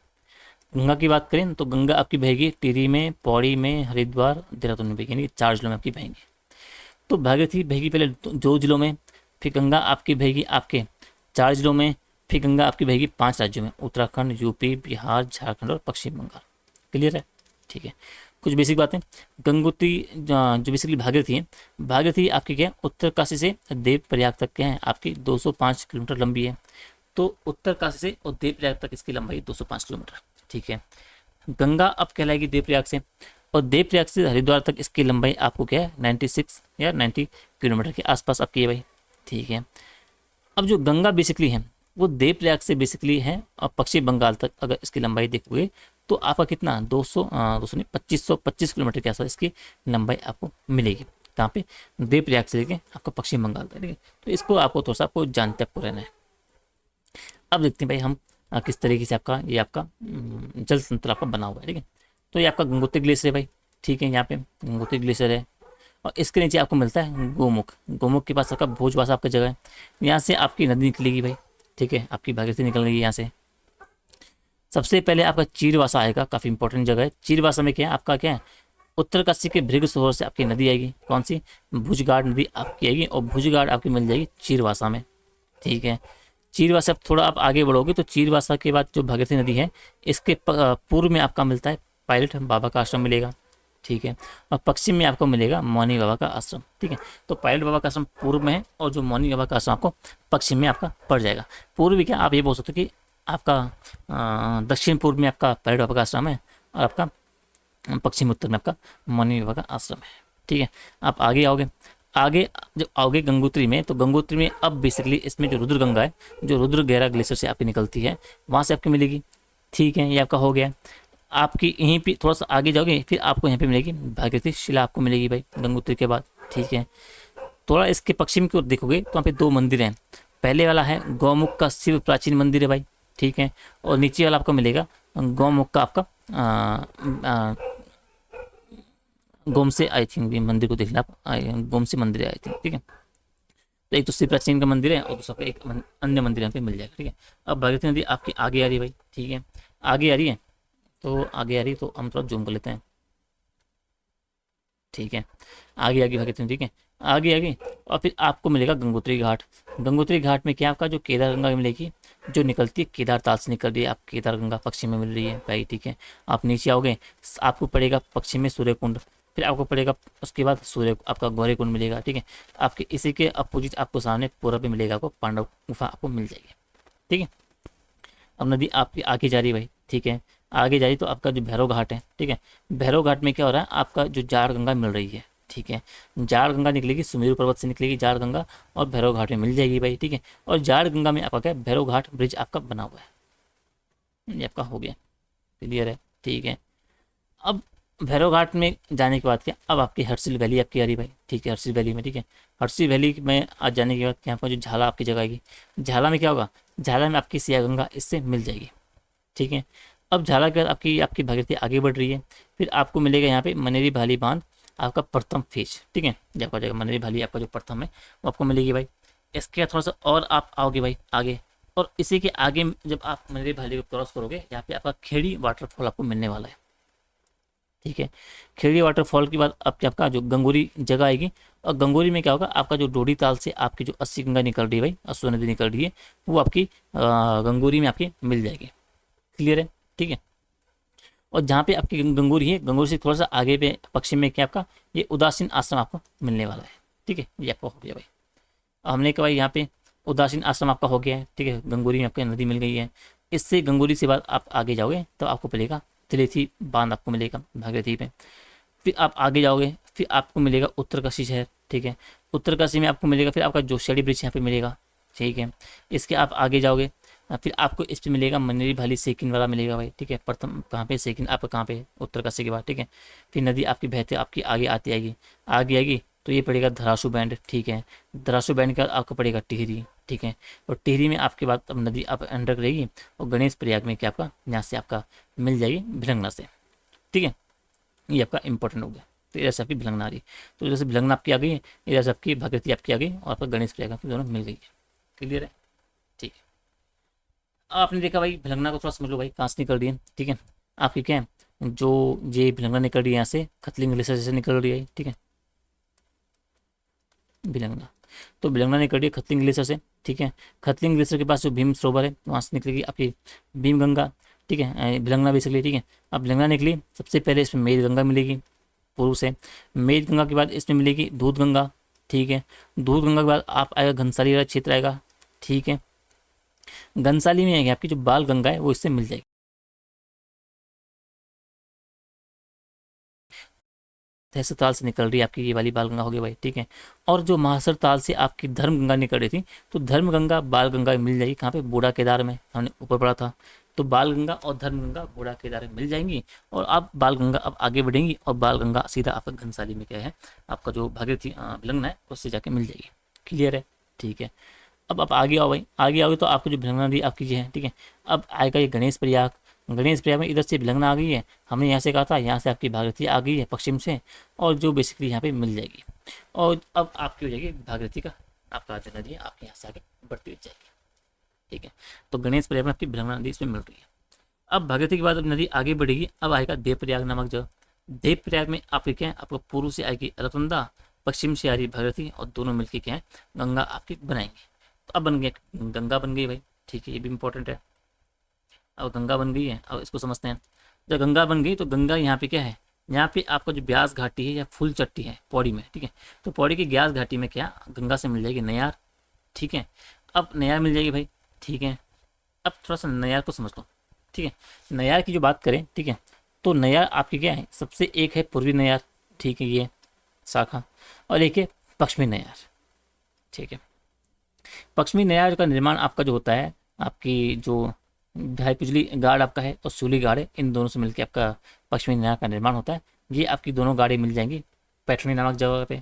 गंगा की बात करें तो गंगा आपकी बहेगी टिहरी में, पौड़ी में, हरिद्वार, देहरादून में बहेगी, यानी 4 जिलों में आपकी बहेंगी। तो भागीरथी बहेगी पहले 2 जिलों में, फिर गंगा आपकी बहेगी आपके 4 जिलों में, फिर गंगा आपकी बहेगी 5 राज्यों में, उत्तराखंड, यूपी, बिहार, झारखंड और पश्चिम बंगाल। क्लियर है? ठीक है, कुछ बेसिक बातें। गंगोत्री जो बेसिकली भागीरथी है, भागीरथी आपकी क्या है उत्तरकाशी से देवप्रयाग तक क्या है आपकी 205 किलोमीटर लंबी है। तो उत्तरकाशी से और देवप्रयाग तक इसकी लंबाई 205 किलोमीटर। ठीक है, गंगा अब कहलाएगी देवप्रयाग से, और देवप्रयाग से हरिद्वार तक इसकी लंबाई आपको क्या है 96 या 90 किलोमीटर के आसपास आपकी है भाई। ठीक है, अब जो गंगा बेसिकली है वो देवप्रयाग से बेसिकली है, और पश्चिम बंगाल तक अगर इसकी लंबाई देखोगे तो आपका कितना 2525 किलोमीटर के आसपास इसकी लंबाई आपको मिलेगी। कहाँ पे? देवप्रयाग से लेके आपका पश्चिम बंगाल तक। ठीक है, तो इसको आपको थोड़ा सा आपको जानते आपको रहना है। अब देखते हैं भाई हम किस तरीके से आपका ये आपका जल तंत्र आपका बना हुआ है। ठीक है, तो ये आपका गंगोत्री ग्लेशियर है भाई। ठीक है, यहाँ पे गंगोत्री ग्लेशियर है, और इसके नीचे आपको मिलता है गोमुख। गोमुख के पास आपका भोजवासा आपका जगह है, यहाँ से आपकी नदी निकलेगी भाई। ठीक है, आपकी भागीरथी निकल रही है यहाँ से। सबसे पहले आपका चीरवासा आएगा, काफ़ी इंपॉर्टेंट जगह है। चीरवासा में क्या है आपका क्या है उत्तरकाशी के भृग सरोवर से आपकी नदी आएगी, कौन सी? भुजगाड़ नदी आपकी आएगी, और भुजगाड़ आपकी मिल जाएगी चीरवासा में। ठीक है, चीरवासा थोड़ा आप आगे बढ़ोगे तो चीरवासा के बाद जो भागीरथी नदी है इसके पूर्व में आपका मिलता है पायलट बाबा का आश्रम मिलेगा। ठीक है, और पश्चिम में आपको मिलेगा मौनी बाबा का आश्रम। ठीक है, तो पायलट बाबा का आश्रम पूर्व में है, और जो मौनी बाबा का आश्रम आपको पश्चिम में आपका पड़ जाएगा। पूर्व भी क्या आप ये बोल सकते हो कि आपका दक्षिण पूर्व में आपका पायलट बाबा का आश्रम है, और आपका पश्चिम उत्तर में आपका मौनी बाबा का आश्रम है। ठीक है, आप आगे आओगे, आगे जब आओगे गंगोत्री में, तो गंगोत्री में अब बेसिकली इसमें जो रुद्र गंगा है, जो रुद्र गहरा ग्लेशियर से आपकी निकलती है, वहाँ से आपकी मिलेगी। ठीक है, ये आपका हो गया। आपकी यहीं पे थोड़ा सा आगे जाओगे फिर आपको यहाँ पे मिलेगी भागीरथी शिला आपको मिलेगी भाई गंगोत्री के बाद। ठीक है, थोड़ा इसके पश्चिम की ओर देखोगे तो वहाँ पे 2 मंदिर हैं। पहले वाला है गौमुख का शिव प्राचीन मंदिर है भाई। ठीक है। और नीचे वाला आपको मिलेगा गौमुख का आपका गोमसे, आई थिंक ये मंदिर को देख लें आप, गोमसे मंदिर है आई थिंक, ठीक है। तो एक तो शिव प्राचीन का मंदिर है और दूसरा आपका एक अन्य मंदिर यहाँ पे मिल जाएगा, ठीक है। अब भागीरथी नदी आपकी आगे आ रही है भाई, ठीक है, आगे आ रही है, तो आगे आ रही है, तो हम थोड़ा जूम कर लेते हैं, ठीक है। आगे आगे भागीरथी नदी, ठीक है, आगे आगे। और फिर आपको मिलेगा गंगोत्री घाट। गंगोत्री घाट में क्या आपका जो केदार गंगा मिलेगी, जो निकलती है केदार ताल से निकल रही है, आप केदार गंगा पश्चिम में मिल रही है भाई, ठीक है। आप नीचे आओगे, आपको पड़ेगा पश्चिम में सूर्य कुंड, फिर आपको पड़ेगा उसके बाद सूर्य आपका गौरी कुंड मिलेगा, ठीक है। आपके इसी के अपोजिट आपको सामने पूरब में मिलेगा, आपको पांडव गुफा आपको मिल जाएगी, ठीक है। अब नदी आपकी आगे जा रही है भाई, ठीक है, आगे जा रही, तो आपका जो भैरव घाट है, ठीक है, भैरव घाट में क्या हो रहा है, आपका जो जाड़ गंगा मिल रही है, ठीक है। जाड़ गंगा निकलेगी, सुमेरु पर्वत से निकलेगी जाड़ गंगा, और भैरव घाट में मिल जाएगी भाई, ठीक है। और जाड़ गंगा में आपका क्या है, भैरव घाट ब्रिज आपका बना हुआ है, ये आपका हो गया, क्लियर है, ठीक है। अब भैरव घाट में जाने के बाद क्या, अब आपकी हर्सिल वैली आपकी आ रही भाई, ठीक है, हर्सिल वैली में, ठीक है। हर्सिल वैली में आज जाने के बाद यहाँ पर जो झाला आपकी जगह आएगी, झाला में क्या होगा, झाला में आपकी सिया गंगा इससे मिल जाएगी, ठीक है। अब झाला के बाद आपकी आपकी भागीरथी आगे बढ़ रही है, फिर आपको मिलेगा यहाँ पे मनेरी भाली बांध, आपका प्रथम फेज, ठीक है, जब आ जाएगा मनेरी भाली आपका जो प्रथम है वो आपको मिलेगी भाई। इसके थोड़ा सा और आप आओगे भाई आगे, और इसी के आगे जब आप मनेरी भाली को क्रॉस करोगे, यहाँ पे आपका खेड़ी वाटरफॉल आपको मिलने वाला है, ठीक है। खेड़ी वाटरफॉल के बाद आपके आपका जो गंगोरी जगह आएगी, और गंगोरी में क्या होगा, आपका जो डोडी ताल से आपकी जो 80 गंगा निकल रही है भाई, अश्व नदी निकल रही है, वो आपकी गंगोरी में आपकी मिल जाएगी, क्लियर है, ठीक है। और जहाँ पे आपकी गंगोरी है, गंगोरी से थोड़ा सा आगे पे पश्चिम में क्या आपका ये उदासीन आश्रम आपको मिलने वाला है, ठीक है, ये आपका हो गया भाई। हमने कहा भाई यहाँ पे उदासीन आश्रम आपका हो गया है, ठीक है, गंगोरी में आपकी नदी मिल गई है। इससे गंगोरी से बाद आप आगे जाओगे तो आपको मिलेगा तिलेथी बांध आपको मिलेगा भागीरथी पे। फिर आप आगे जाओगे, फिर आपको मिलेगा उत्तरकाशी शहर, ठीक है, उत्तरकाशी में आपको मिलेगा, फिर आपका जोशियाड़ी ब्रिज यहाँ पे मिलेगा, ठीक है। इसके आप आगे जाओगे, फिर आपको इस पे मिलेगा मनेरी भाली सेकिन वाला मिलेगा भाई, ठीक है, प्रथम कहाँ पे सेकिन आपका कहाँ पे उत्तरकाशी के बाद, ठीक है। फिर नदी आपकी बहते आपकी आगे आती आएगी, आगे आएगी, तो ये पड़ेगा धरासू बैंड, ठीक है। धरासू बैंड का आपका पड़ेगा टिहरी, ठीक है। और टिहरी में आपके बाद अब नदी आप अंडर रहेगी, और गणेश प्रयाग में क्या आपका यहाँ से आपका मिल जाएगी भिलंगना से, ठीक है, ये आपका इंपॉर्टेंट हो गया। तो इधर से आपकी भिलंगना आ रही, तो इधर से भिलंगना आपकी आ गई है, इधर से आपकी भागीरथी आपकी आ गई, और आपका गणेश प्रयाग आपकी दोनों मिल गई है, क्लियर है, ठीक है। आपने देखा भाई भिलंगना को थोड़ा समझ लो भाई, कहाँ से निकल रही है, ठीक है। आपकी क्या है, जो ये भिलंगना निकल रही है यहाँ से खतलिंग ग्लेशियर से निकल रही है, ठीक है, भिलंगना, तो भिलंगना निकल रही है खतलिंग ग्लेशियर से, ठीक है। खतलिंग ग्लेशियर के पास जो भीम सरोवर है वहाँ से निकलेगी आपकी भीम गंगा, ठीक है, भिलंगना बेसिकली, ठीक है। अब भिलंगना निकली, सबसे पहले इसमें मेद गंगा मिलेगी पूर्व से, मेद गंगा के बाद इसमें मिलेगी दूध गंगा, ठीक है। दूध गंगा के बाद आप आएगा घनसाली वाला क्षेत्र आएगा, ठीक है। घनसाली में आएगी आपकी जो बाल गंगा है वो इससे मिल जाएगी, तहसील ताल से निकल रही है आपकी ये वाली बाल गंगा होगी भाई, ठीक है। और जो महासर ताल से आपकी धर्म गंगा निकल रही थी, तो धर्म गंगा बाल गंगा मिल जाएगी कहाँ पे, बूढ़ा केदार में, हमने ऊपर पढ़ा था। तो बाल गंगा और धर्म गंगा बूढ़ा केदार में मिल जाएंगी, और आप बाल गंगा अब आगे बढ़ेंगी, और बाल गंगा सीधा आपका घनसाली में क्या है, आपका जो भागीरथी भिलंगना है उससे जाके मिल जाएगी, क्लियर है, ठीक है। अब आप आगे आओ भाई, आगे आओगे तो आपको जो भिलंगना नदी आपकी ये है, ठीक है। अब आएगा ये गणेश प्रयाग, गणेश प्रयाग में इधर से भिलंगना आ गई है, हमने यहाँ से कहा था, यहाँ से आपकी भागीरथी आ गई है पश्चिम से, और जो बेसिकली यहाँ पे मिल जाएगी, और अब आपकी हो जाएगी भागीरथी का आपका जो नदी है आपके यहाँ से आगे बढ़ती हुई जाएगी, ठीक है। तो गणेश प्रयाग में आपकी भिलंगना नदी इसमें मिल रही है। अब भागीरथी के बाद अब नदी आगे बढ़ेगी, अब आएगा देवप्रयाग नामक जगह। देवप्रयाग में आपकी क्या है, आपको पूर्व से आएगी अलकनंदा, पश्चिम से आ रही भागीरथी, और दोनों मिलकर क्या है गंगा आपकी बनाएंगे। तो अब बन गया गंगा बन गई भाई, ठीक है, ये भी इंपॉर्टेंट है। अब गंगा बन गई है, अब इसको समझते हैं। जब गंगा बन गई तो गंगा यहाँ पे क्या है, यहाँ पे आपका जो ब्यास घाटी है या फुल चट्टी है पौड़ी में, ठीक है। तो पौड़ी की ब्यास घाटी में क्या गंगा से मिल जाएगी नयार, ठीक है। अब नयार मिल जाएगी भाई, ठीक है। अब थोड़ा सा नयार को समझ लो, ठीक है। नयार की जो बात करें, ठीक है, तो नयार आपकी क्या है, सबसे एक है पूर्वी नयार, ठीक है, ये शाखा, और एक है पश्चिमी नयार, ठीक है। पश्चिमी नयार का निर्माण आपका जो होता है, आपकी जो ढाई पिछली गाड़ आपका है और सूली गाड़ है, इन दोनों से मिलकर आपका पश्चिमी नयार का निर्माण होता है। ये आपकी दोनों गाड़ें मिल जाएंगी पैठनी नामक जगह पे,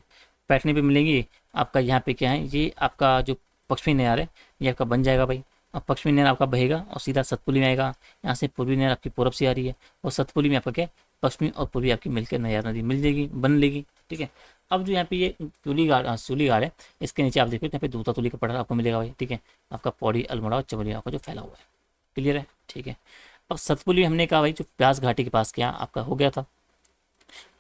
पैठनी पे मिलेंगी। आपका यहाँ पे क्या है, ये आपका जो पश्चिमी नयार है ये आपका बन जाएगा भाई। अब पश्चिमी नहर आपका बहेगा और सीधा सतपुली में आएगा। यहाँ से पूर्वी नहर आपकी पूरब से आ रही है और सतपुली में आपका क्या है, पश्चिमी और पूर्वी आपकी मिलकर नयार नदी मिल जाएगी, बन लेगी। ठीक है, अब जो यहाँ पे ये सूली घाट है, इसके नीचे आप देखो यहाँ पे दूतातुली का पठार आपको मिलेगा भाई। ठीक है, आपका पौड़ी, अल्मोड़ा और चमोली आपका जो फैला हुआ है। क्लियर है। ठीक है, अब सतपुली हमने कहा भाई जो प्यास घाटी के पास क्या आपका हो गया था,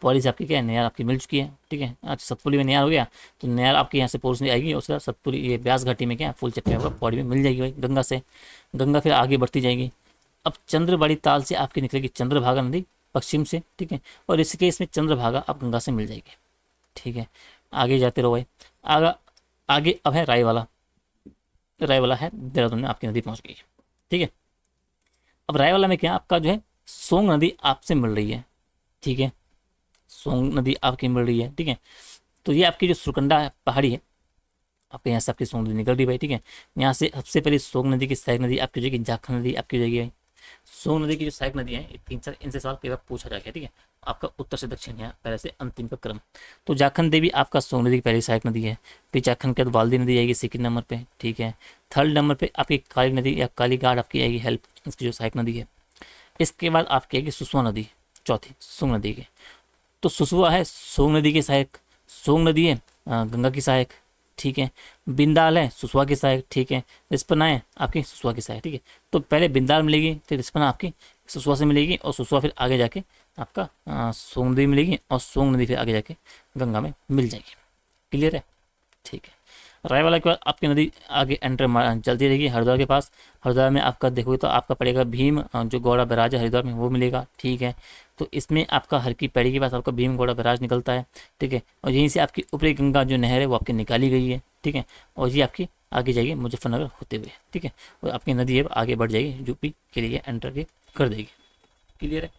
पौड़ी से आपकी क्या है, नयार आपकी मिल चुकी है। ठीक है, आज सतपुली में नयार हो गया तो नयार आपके यहाँ से पोर्स में आएगी और उसके बाद सतपुली ये ब्यास घाटी में क्या है, फुल चक्कर होगा, पौड़ी में मिल जाएगी भाई गंगा से। गंगा फिर आगे बढ़ती जाएगी। अब चंद्रबाड़ी ताल से आपकी निकलेगी चंद्रभागा नदी पश्चिम से। ठीक है, और ऋषिकेश में चंद्रभागा आप गंगा से मिल जाएगी। ठीक है, आगे जाते रहो भाई। आगे आगे अब है रायवाला। रायवाला है देहरादून में आपकी नदी पहुंच गई है। ठीक है, अब रायवाला में क्या आपका जो है सोंग नदी आपसे मिल रही है। ठीक है, सोंग नदी आपकी मिल रही है। ठीक है, तो ये आपकी जो सुरकंडा पहाड़ी है, आपके यहाँ से आपकी सोंग नदी निकल रही है भाई। ठीक है, यहाँ से सबसे पहले सोंग नदी की सहायक नदी आपकी हो जाएगी जाखल नदी आपकी हो जाएगी भाई। सोंग नदी की जो सहायक नदी है, 3-4 इनसे सवाल कई बार पूछा जाएगा। ठीक है, आपका उत्तर से दक्षिण है पहले से अंतिम का क्रम। तो जाखन देवी आपका सोंग नदी की पहली सहायक नदी है। फिर जाखन के बाद वाल्दी नदी आएगी सेकंड नंबर पे। ठीक है, थर्ड नंबर पे आपकी काली नदी या काली घाट आपकी आएगी, हेल्प इसकी जो सहायक नदी है। इसके बाद आपकी आएगी सुसवा नदी, चौथी सोंग नदी के। तो सुसवा है सोंग नदी की सहायक, सोंग नदी है गंगा की सहायक। ठीक है, बिंदाल है सुसवा की सहायक। ठीक है, रिस्पना है आपकी सुसवा की सहायक। ठीक है, तो पहले बिंदाल मिलेगी, फिर रिस्पना आपकी सुसवा से मिलेगी और सुसवा फिर आगे जाके आपका सोंग नदी मिलेगी और सोंग नदी फिर आगे जाके गंगा में मिल जाएगी। क्लियर है। ठीक है, रायवाला के बाद आपकी नदी आगे एंटर चलती रहेगी हरिद्वार के पास। हरिद्वार में आपका देखोगे तो आपका पड़ेगा भीम, जो गौड़ा बैराज है हरिद्वार में वो मिलेगा। ठीक है, तो इसमें आपका हर की पैड़ी के पास आपका भीम गौड़ा बैराज निकलता है। ठीक है, और यहीं से आपकी ऊपरी गंगा जो नहर है वो आपकी निकाली गई है। ठीक है, और ये आपकी आगे जाएगी मुजफ्फरनगर होते हुए। ठीक है, और आपकी नदी है आगे बढ़ जाएगी, यूपी के लिए एंटर कर देगी। क्लियर है।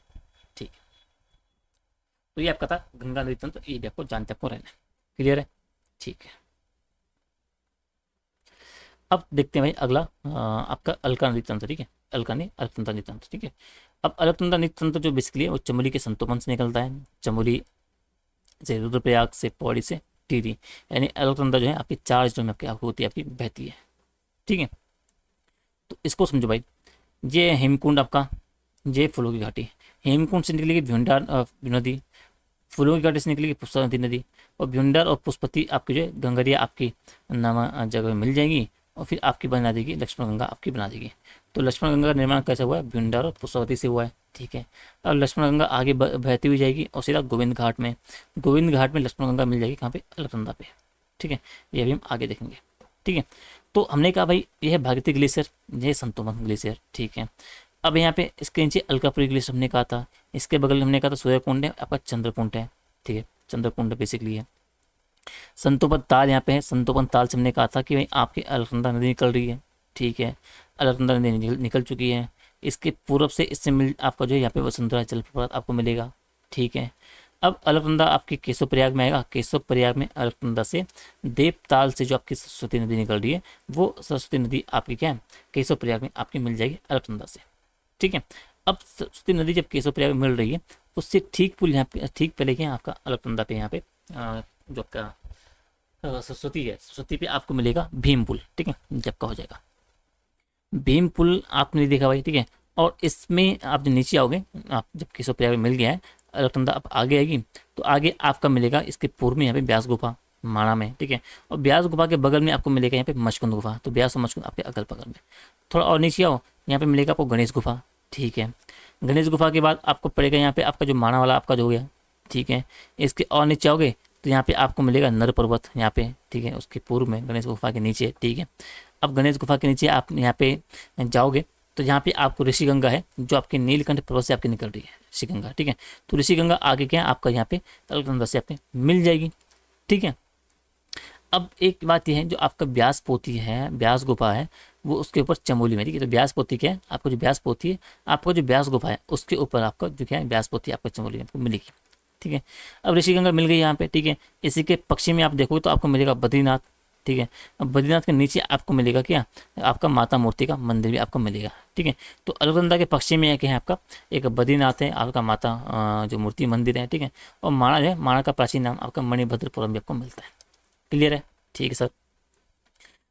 ठीक है, तो ये आपका था गंगा नदी तंत्र, ये भी आपको जानते आपको रहना है। क्लियर है। ठीक है, अब देखते हैं भाई अगला आपका अलका नदी तंत्र। ठीक है, अलका नहीं अलकतंत्र नदी तंत्र। ठीक है, अब अलकतंत्र नदी तंत्र जो बेसिकली है वो चमोली के संतोपन से निकलता है। चमोली से रुद्रप्रयाग से पौड़ी से टिहरी, यानी अलकतंत्र जो है आपकी 4 जिलों में आपकी होती है, आपकी बहती है। ठीक है, तो इसको समझो भाई। ये हेमकुंड आपका, ये फूलों की घाटी, हेमकुंड से निकलेगी भ्यूंडार नदी, फूलों की घाटी से निकलेगी पुष्पवती नदी, और भ्यूंडार और पुष्पति आपकी जो है गंगरिया आपकी नाम जगह मिल जाएगी, और फिर आपकी बना देगी लक्ष्मण गंगा आपकी बना देगी। तो लक्ष्मण गंगा का निर्माण कैसे हुआ है, भ्यूंडार और पुष्पवती से हुआ है। ठीक है, अब लक्ष्मण गंगा आगे बहती हुई जाएगी और सीधा गोविंद घाट में, गोविंद घाट में लक्ष्मण गंगा मिल जाएगी कहाँ पे, अलकनंदा पे। ठीक है, ये भी हम आगे देखेंगे। ठीक है, तो हमने कहा भाई यह है भागीरथी ग्लेशियर, यह संतोमन ग्लेशियर। ठीक है, अब यहाँ पे इसके नीचे अलकापुरी ग्लेशियर हमने कहा था, इसके बगल में हमने कहा था सूर्यकुंड है, आपका चंद्रकुंड है। ठीक है, चंद्रकुंड बेसिकली है। संतोपन ताल यहाँ पे है, संतोपन ताल से हमने कहा था कि भाई आपकी अलकनंदा नदी निकल रही है। ठीक है, अलकनंदा नदी निकल चुकी है। इसके पूर्व से इससे मिल आपका जो है यहाँ पे वसुंधरा जलप्रपात आपको मिलेगा। ठीक है, अब अलकनंदा आपकी केशव प्रयाग में आएगा, केशव प्रयाग में अलकनंदा से देवताल से जो आपकी सरस्वती नदी निकल रही है, वो सरस्वती नदी आपकी क्या है, केशव प्रयाग में आपकी मिल जाएगी अलकनंदा से। ठीक है, अब सरस्वती नदी जब केशव प्रयाग में मिल रही है, उससे ठीक पुल यहाँ पे ठीक पहले क्या आपका अलकनंदा पे यहाँ पे जो आपका सरस्वती है, सरस्वती पे आपको मिलेगा भीम पुल। ठीक है, जब का हो जाएगा भीम पुल आपने देखा भाई। ठीक है, और इसमें आप जब नीचे आओगे, आप जब केशव प्रयाग में मिल गया है अलकनंदा, आप आगे आएगी तो आगे आपका मिलेगा इसके पूर्व में यहाँ पे ब्यास गुफा माणा में। ठीक है, और ब्यास गुफा के बगल में आपको मिलेगा यहाँ पे मचकुंद गुफा। तो ब्यास और मचकुंद आपके अगल बगल में। थोड़ा और नीचे आओ, यहाँ पे मिलेगा आपको गणेश गुफा। ठीक है, गणेश गुफा के बाद आपको पड़ेगा यहाँ पे आपका जो माणा वाला आपका जो हो गया। ठीक है, इसके और नीचे आओगे तो यहाँ पे आपको मिलेगा नर पर्वत यहाँ पे। ठीक है, उसके पूर्व में गणेश गुफा के नीचे। ठीक है, अब गणेश गुफा के नीचे आप यहाँ पे जाओगे तो यहाँ पे आपको ऋषि गंगा है, जो आपके नीलकंठ पर्वत से आपकी निकल रही है ऋषि गंगा। ठीक है, तो ऋषि गंगा आगे क्या है आपका यहाँ पे अलकनंदा से आपके मिल जाएगी। ठीक है, अब एक बात यह है, जो आपका ब्यास पोथी है, ब्यास गुफा है, वो उसके ऊपर चमोली में। ठीक है, तो ब्यास पोथी क्या है, आपको जो ब्यास पोथी है, आपको जो ब्यास गुफा है उसके ऊपर आपका जो क्या है ब्यास पोथी आपको चमोली में आपको मिलेगी। ठीक है, अब ऋषि गंगा मिल गई यहाँ पे। ठीक है, इसी के पश्चिम में आप देखोगे तो आपको मिलेगा बद्रीनाथ। ठीक है, अब बद्रीनाथ के नीचे आपको मिलेगा क्या, आपका माता मूर्ति का मंदिर भी आपको मिलेगा। ठीक है, तो अलकनंदा के पश्चिम में क्या है आपका एक बद्रीनाथ है, आपका माता जो मूर्ति मंदिर है। ठीक है, और माणा है, माणा का प्राचीन नाम आपका मणिभद्रपुरम भी आपको मिलता है। क्लियर है। ठीक है सर,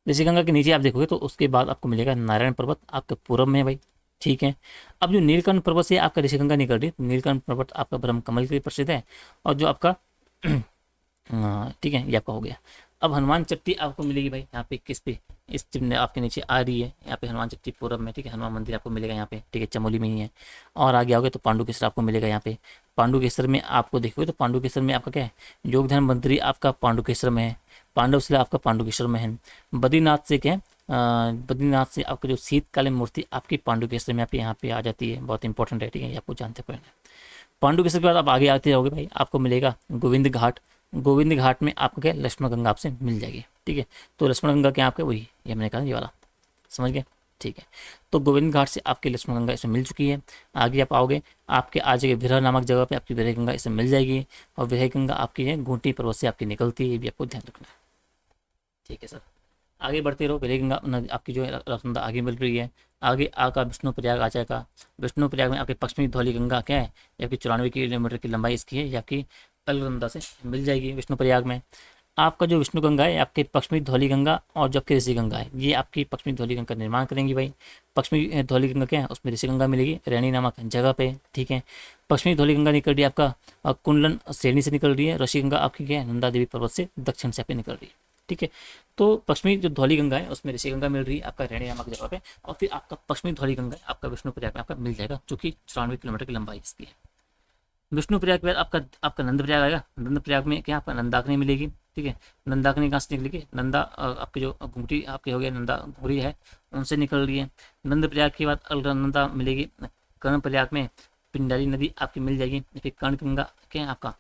ऋषिगंगा के नीचे आप देखोगे तो उसके बाद आपको मिलेगा नारायण पर्वत, आपके पूर्व में है भाई, ठीक है। अब जो नीलकंठ पर्वत से आपका ऋषिगंगा निकल रही है, तो नीलकंठ पर्वत आपका ब्रह्म कमल के लिए प्रसिद्ध है। और जो आपका ठीक है, ये आपका हो गया। अब हनुमान चट्टी आपको मिलेगी भाई यहाँ पे, किस पे, इस चिन्ह आपके नीचे आ रही है, यहाँ पे हनुमान चट्टी पूरब में, ठीक है। हनुमान मंदिर आपको मिलेगा यहाँ पे, ठीक है, चमोली में ही है। और आगे आओगे तो पांडुकेश्वर आपको मिलेगा यहाँ पे। पांडुकेश्वर में आपको देखोगे तो पांडुकेश्वर में आपका क्या है, योगधर्म मंत्री आपका पांडुकेश्वर में है, पांडव शिला आपका पांडुकेश्वर में है। बद्रीनाथ से क्या है, बद्रीनाथ से आपका जो शीतकालीन मूर्ति आपकी पांडुकेश्वर में यहाँ पे आ जाती है, बहुत इंपॉर्टेंट है, ठीक है, ये आपको जानते पड़ना है। पांडुकेश्वर के बाद आप आगे आते रहोगे भाई, आपको मिलेगा गोविंद घाट। गोविंद घाट में आपको क्या, लक्ष्मण गंगा आपसे मिल जाएगी, ठीक है। तो लक्ष्मण गंगा क्या आपके, वही ये मैंने कहा, ये वाला, समझ गए, ठीक है। तो गोविंद घाट से आपकी लक्ष्मण गंगा इसमें मिल चुकी है। आगे आप आओगे, आपके आ जाएगी विरह नामक जगह पे आपकी विरह गंगा इसमें मिल जाएगी। और विरह गंगा आपकी है घूंटी पर्वत से आपकी निकलती है, ये भी आपको ध्यान रखना है, ठीक है सर। आगे बढ़ते रहो, विरह गंगा आपकी जो है रसगंगा आगे मिल रही है। आगे आका विष्णु प्रयाग आ जाएगा। विष्णु प्रयाग में आपके पश्चिमी धौली गंगा क्या है, ये आपकी 94 किलोमीटर की लंबाई इसकी है, ये आपकी अलकनंदा से मिल जाएगी विष्णु प्रयाग में। आपका जो विष्णु गंगा है आपके पश्चिमी धौली गंगा और जो आपकी ऋषि गंगा है, ये आपकी पश्चिमी धौली गंगा का निर्माण करेंगी भाई। पश्चिमी धौली गंगा क्या है, उसमें ऋषि गंगा मिलेगी रैणी नामक जगह पे, ठीक है। पश्चिमी धौली गंगा निकल रही है आपका कुंडलन श्रेणी से निकल रही है। ऋषि गंगा आपकी क्या है, नंदा देवी पर्वत से दक्षिण से आपकी निकल रही है, ठीक है। तो पश्चिमी जो धौली गंगा है उसमें ऋषि गंगा मिल रही है आपका रैणी नामक जगह पे। और फिर आपका पश्चिमी धौली गंगा है आपका विष्णु प्रयाग में आपका मिल जाएगा, जो कि 94 किलोमीटर की लंबाई इसकी है। विष्णु प्रयाग के बाद आपका आपका नंद प्रयाग आएगा। नंद प्रयाग में क्या आपका नंदाग्नि मिलेगी, ठीक है। नंदाग्नि कहाँ से निकलेगी, नंदा आपके जो घुंगटी आपके हो गया, नंदा घुंगरी है उनसे निकल रही है। नंद प्रयाग के बाद अलकनंदा मिलेगी। कर्ण प्रयाग में पिंडारी नदी आपकी मिल जाएगी। फिर कर्ण गंगा क्या है आपका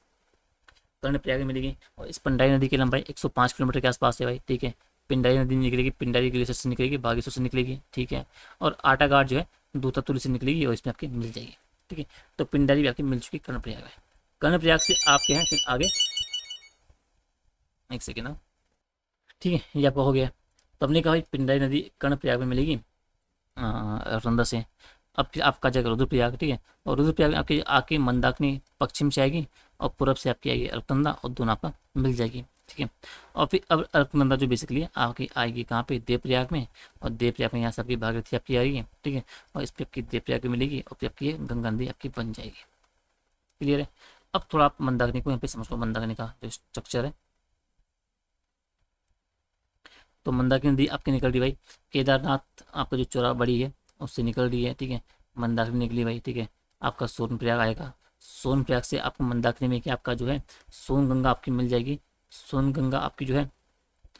कर्ण प्रयाग में मिलेगी। और इस पिंडारी नदी की लंबाई 105 किलोमीटर के आसपास है भाई, ठीक है। पिंडारी नदी निकलेगी, पिंडारी ग्लेशियर से निकलेगी, बागेश्वर से निकलेगी, ठीक है। और आटा घाट जो है दूतातुली से निकलेगी और इसमें आपकी मिल जाएगी, ठीक है। तो पिंडारी भी आपकी मिल चुकी कर्णप्रयाग है। कर्णप्रयाग से आपके हैं फिर आगे, एक सेकेंड ना, ठीक है, ये आपका हो गया। तो हमने कहा भाई पिंडारी नदी कर्णप्रयाग में मिलेगी रंदा से। अब फिर आपका जाएगा रुद्रप्रयाग, ठीक है। और रुद्रप्रयाग में आपकी आके मंदाकिनी पश्चिम से आएगी और पूरब से आपकी आएगी अलकनंदा, और दोनों आपका मिल जाएगी, ठीक है। और फिर अब अलकनंदा जो बेसिकली आपकी आएगी कहाँ पे, देवप्रयाग में। और देवप्रयाग में यहाँ से आपकी भागीरथी आपकी आएगी, ठीक है। और इस पर आपकी देवप्रयाग मिलेगी और फिर आपकी ये गंगा नदी आपकी बन जाएगी, क्लियर है। अब थोड़ा आप मंदाकिनी को यहाँ पे समझ लो, मंदाकिनी का जो स्ट्रक्चर है। तो मंदाकिनी नदी आपकी निकल रही भाई केदारनाथ आपका जो चौरा बड़ी है उससे निकल रही है, ठीक है। मंदाकिनी निकली भाई, ठीक है। आपका सोनप्रयाग आएगा। सोनप्रयाग से आपको मंदाकिनी में क्या आपका जो है सोन गंगा आपकी मिल जाएगी। सोन गंगा आपकी जो है,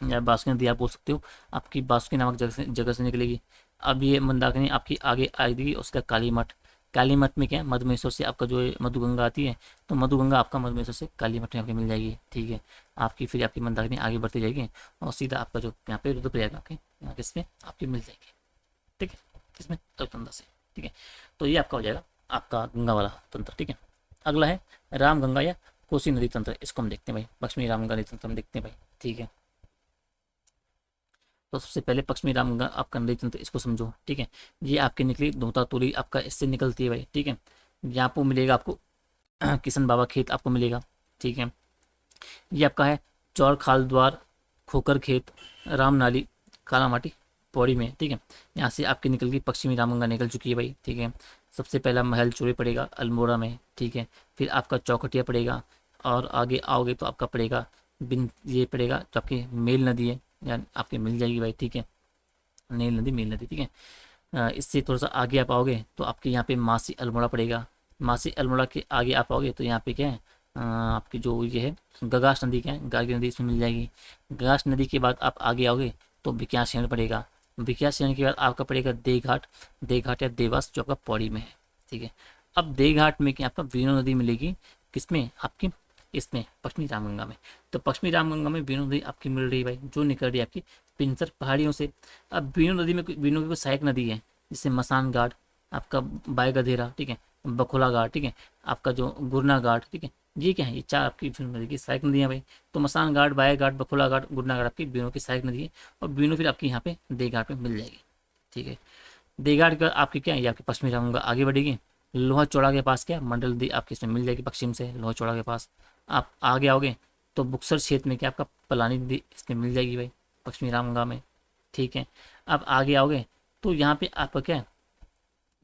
या बासुकी नदी आप बोल सकते हो, आपकी बासुकी नामक जगह से निकलेगी। अब ये मंदाकिनी आपकी आगे आएगी उसका काली मठ। काली मठ में क्या है, मधुमेश्वर से आपका जो है मधुगंगा आती है, तो मधुगंगा आपका मधुमेश्वर से काली मठ में आपकी मिल जाएगी, ठीक है। आपकी फिर आपकी मंदाकिनी आगे बढ़ती जाएगी और सीधा आपका जो यहाँ पे रुद्रप्रयाग आपके यहाँ किसमें आपकी मिल जाएगी, ठीक है, किसमें अलकनंदा से, ठीक है। तो ये आपका हो जाएगा आपका गंगा वाला तंत्र, ठीक है। अगला है राम गंगा या कोसी नदी तंत्र, इसको हम देखते हैं भाई। पश्चिमी राम गंगा नदी तंत्र हम देखते हैं भाई, ठीक है। तो सबसे पहले पश्चिमी राम गंगा आपका नदी तंत्र, इसको समझो, ठीक है। ये आपकी निकली धोतातुली आपका इससे निकलती है भाई, ठीक है। यहाँ पर मिलेगा आपको किशन बाबा खेत आपको मिलेगा, ठीक है। ये आपका है चौर खाल द्वार खोकर खेत रामनाली कालामाटी पौड़ी में, ठीक है। यहाँ से आपकी निकल गई पश्चिमी रामगंगा निकल चुकी है भाई, ठीक है। सबसे पहला महल चोरी पड़ेगा अल्मोड़ा में, ठीक है। फिर आपका चौखटिया पड़ेगा और आगे आओगे तो आपका पड़ेगा बिन, ये पड़ेगा जो आपकी मेल नदी है, या आपके मिल जाएगी भाई, ठीक है। नील नदी मेल नदी, ठीक है। इससे थोड़ा सा आगे आप आओगे तो आपके यहाँ पे मासी अल्मोड़ा पड़ेगा। मासी अल्मोड़ा के आगे आप आओगे तो यहाँ पे क्या है आपकी जो ये है गगास नदी, क्या है गागी नदी इसमें मिल जाएगी। गगास नदी के बाद आप आगे आओगे तो विक्याशरण पड़ेगा। विक्याशरण के बाद आपका पड़ेगा देघाट। देघाट या देवास जो आपका पौड़ी में है, ठीक है। अब देघाट में क्या आपका वीणु नदी मिलेगी, किसमें आपकी इसमें पश्चिमी रामगंगा में। तो पश्चिमी रामगंगा में वीणु नदी आपकी मिल रही है भाई, जो निकल रही है आपकी पिंसर पहाड़ियों से। अब वीणु नदी में वीणु की कोई सहायक नदी है, जिससे मसान घाट आपका बाय गधेरा, ठीक है, बखोला घाट, ठीक है, आपका जो गुरना घाट, ठीक है। ये क्या है, ये चार आपकी वीणु नदी की सहायक नदियाँ भाई। तो मसान घाट, बाय घाट, बखोला घाट, गुरना घाट आपकी वीणु की सहायक नदी है। और वीणु फिर आपकी यहाँ पे दे घाट में मिल जाएगी, ठीक है। देघाट का आपकी क्या है, ये आपकी पश्चिमी रामगंगा आगे बढ़ेगी। लोहा चौड़ा के पास क्या मंडल नदी आपकी इसमें मिल जाएगी पश्चिम से, लोहा चौड़ा के पास। आप आगे आओगे तो बुक्सर क्षेत्र में क्या आपका पलानी नदी इसमें मिल जाएगी भाई, पश्चिमी रामगंगा में, ठीक है। अब आगे आओगे तो यहाँ पे आपका क्या है,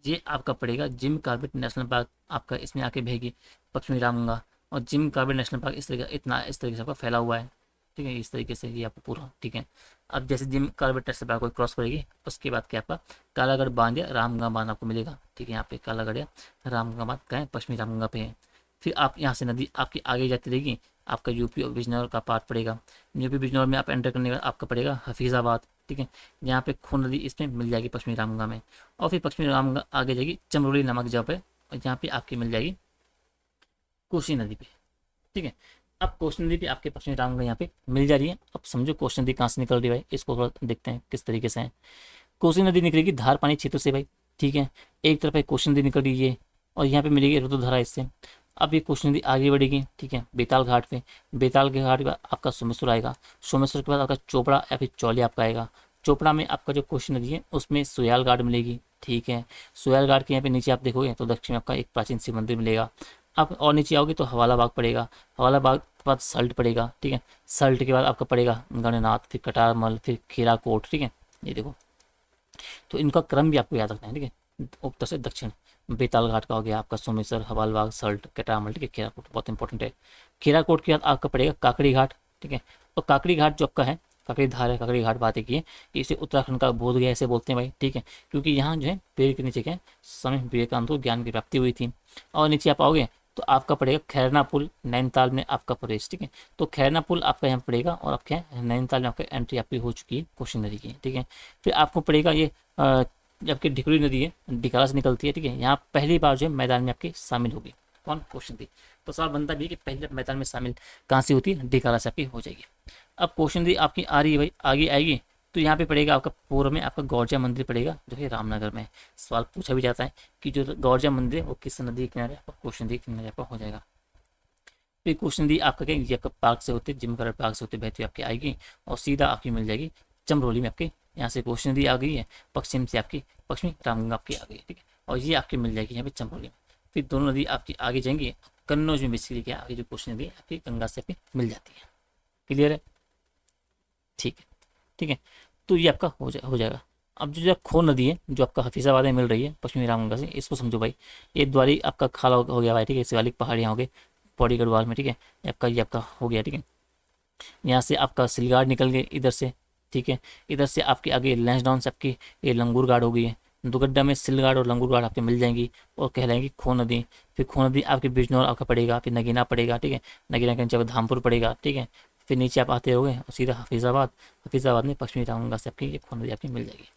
ये आपका पड़ेगा जिम कॉर्बेट नेशनल पार्क, आपका इसमें आके बहेगी पश्चिमी रामगंगा। और जिम कॉर्बेट नेशनल पार्क इस तरीके इतना इस तरीके से आपका फैला हुआ है, ठीक है, इस तरीके से ये आपका पूरा, ठीक है। अब जैसे जिम कॉर्बेट नेशनल पार्क को क्रॉस करेगी उसके बाद क्या आपका कालागढ़ बांध या रामगंगा बांध आपको मिलेगा, ठीक है। यहाँ पे कालागढ़ या रामगंगा बांध कहाँ है, पश्चिमी रामगंगा पे है। फिर आप यहाँ से नदी आपकी आगे जाती रहेगी, आपका यूपी और बिजनौर का पार्ट पड़ेगा। यूपी बिजनौर में आप एंटर करने का आपका पड़ेगा हफीज़ाबाद, ठीक है। यहाँ पे खून नदी इसमें मिल जाएगी पश्चिमी रामगंगा में। और फिर पश्चिमी रामगंगा आगे जाएगी चमरोली नामक जगह पे, और यहाँ पे आपकी मिल जाएगी कोसी नदी पे, ठीक है। अब कोसी नदी पे आपके पश्चिमी रामगंगा यहाँ पे मिल जा रही है। अब समझो कोसी नदी कहाँ से निकल रही है भाई, इसको थोड़ा देखते हैं किस तरीके से है। कोसी नदी निकलेगी धार पानी क्षेत्र से भाई, ठीक है। एक तरफ है कोसी नदी निकल रही है और यहाँ पे मिलेगी रुद्रधारा इससे। अब ये कोसी नदी आगे बढ़ेगी, ठीक है, बेताल घाट पे। बेताल के घाट के बाद आपका सोमेश्वर आएगा। सोमेश्वर के बाद आपका चोपड़ा या फिर चौली आपका आएगा। चोपड़ा में आपका जो कोसी नदी है उसमें सोयाल घाट मिलेगी, ठीक है। सोयाल घाट के यहाँ पे नीचे आप देखोगे तो दक्षिण में आपका एक प्राचीन शिव मंदिर मिलेगा। आप और नीचे आओगे तो हवाला बाग पड़ेगा। हवाला बाग के बाद सल्ट पड़ेगा, ठीक है। सल्ट के बाद आपका पड़ेगा गणनाथ, फिर कटारमल, फिर खीराकोट, ठीक है। ये देखो, तो इनका क्रम भी आपको याद रखना है, ठीक है। उत्तर से दक्षिण बेताल घाट का हो गया आपका सोमेश्वर, हवालबाग, सल्ट, कटारमल, ठीक है। खीराकोट बहुत इंपॉर्टेंट है। खीराकोट के बाद आपका पड़ेगा काकड़ी घाट, ठीक है। और काकड़ी घाट जो आपका है, काकड़ी धार है, काकड़ी घाट बात की है, इसे उत्तराखंड का बोध गया ऐसे बोलते हैं भाई, ठीक है। क्योंकि यहाँ जो है पेड़ के नीचे क्या है, स्वामी विवेकानंद को ज्ञान की प्राप्ति हुई थी। और नीचे आप आओगे तो आपका पड़ेगा खैरना पुल, नैनीताल में आपका प्रवेश, ठीक है। तो खैरना पुल आपका यहाँ पड़ेगा और आपके नैनीताल में आपका एंट्री आपकी हो चुकी है कोसी नदी की, ठीक है। फिर आपको पड़ेगा ये आपकी ढिकरी नदी है, डिकाला से निकलती है, ठीक है। यहाँ पहली बार जो है मैदान में आपकी शामिल होगी, कौन, कोसी नदी। तो सवाल बनता भी है कि पहले मैदान में शामिल कहाँ से होती है, डिकाला से आपकी हो जाएगी। अब कोसी नदी आपकी आ रही है भाई, आगे आएगी तो यहाँ पे पड़ेगा आपका पूर्व में आपका गौरजा मंदिर पड़ेगा जो है रामनगर में। सवाल पूछा भी जाता है कि जो गौरजा मंदिर है वो किस नदी के किनारे, आपका कोसी नदी के किनारे आपका हो जाएगा। फिर कोसी नदी आपका क्या, ये आपका पार्क से होते, जिमकर पार्क से होते बहती आपकी आएगी और सीधा आपकी मिल जाएगी चमरोली में। आपके यहाँ से कोसी नदी आ गई है, पश्चिम से आपकी पश्चिमी रामगंगा आपकी आ गई है, ठीक है। और ये आपकी मिल जाएगी यहाँ पे चमरोली में। फिर दोनों नदी आपकी आगे जाएंगी, कन्नौज में बेसिकली क्या आगे जो कोसी नदी आपकी गंगा से आपकी मिल जाती है। क्लियर है, ठीक है, ठीक है। तो ये आपका हो जाएगा। अब जो खोन नदी है जो आपका हफीज़ाबाद में मिल रही है पश्चिमी रामगंगा से, इसको समझो भाई, ये द्वारी आपका खाला हो गया भाई, ठीक है। शिवालिक पहाड़ियाँ हो गए पौड़ी गढ़वाल में, ठीक है। ये आपका हो गया, ठीक है। यहाँ से आपका सिलगाड़ निकल गए इधर से, ठीक है। इधर से आपके आगे लैंसडाउन से आपकी ये लंगूर गाड़ हो गई है। दुगड्डा में सिलगाड़ और लंगूर गाड़ आपके मिल जाएंगी और कहलाएंगी खो नदी। फिर खो नदी आपके बिजनौर आपका पड़ेगा, फिर नगीना पड़ेगा, ठीक है। नगीना के नीचे धामपुर पड़ेगा, ठीक है। फिर नीचे आप आते हो और सीधा हफीज़ाबाद, हफीज़ाबाद में पश्चिमी रामगंगा से आपकी ये खो नदी आपकी मिल जाएगी।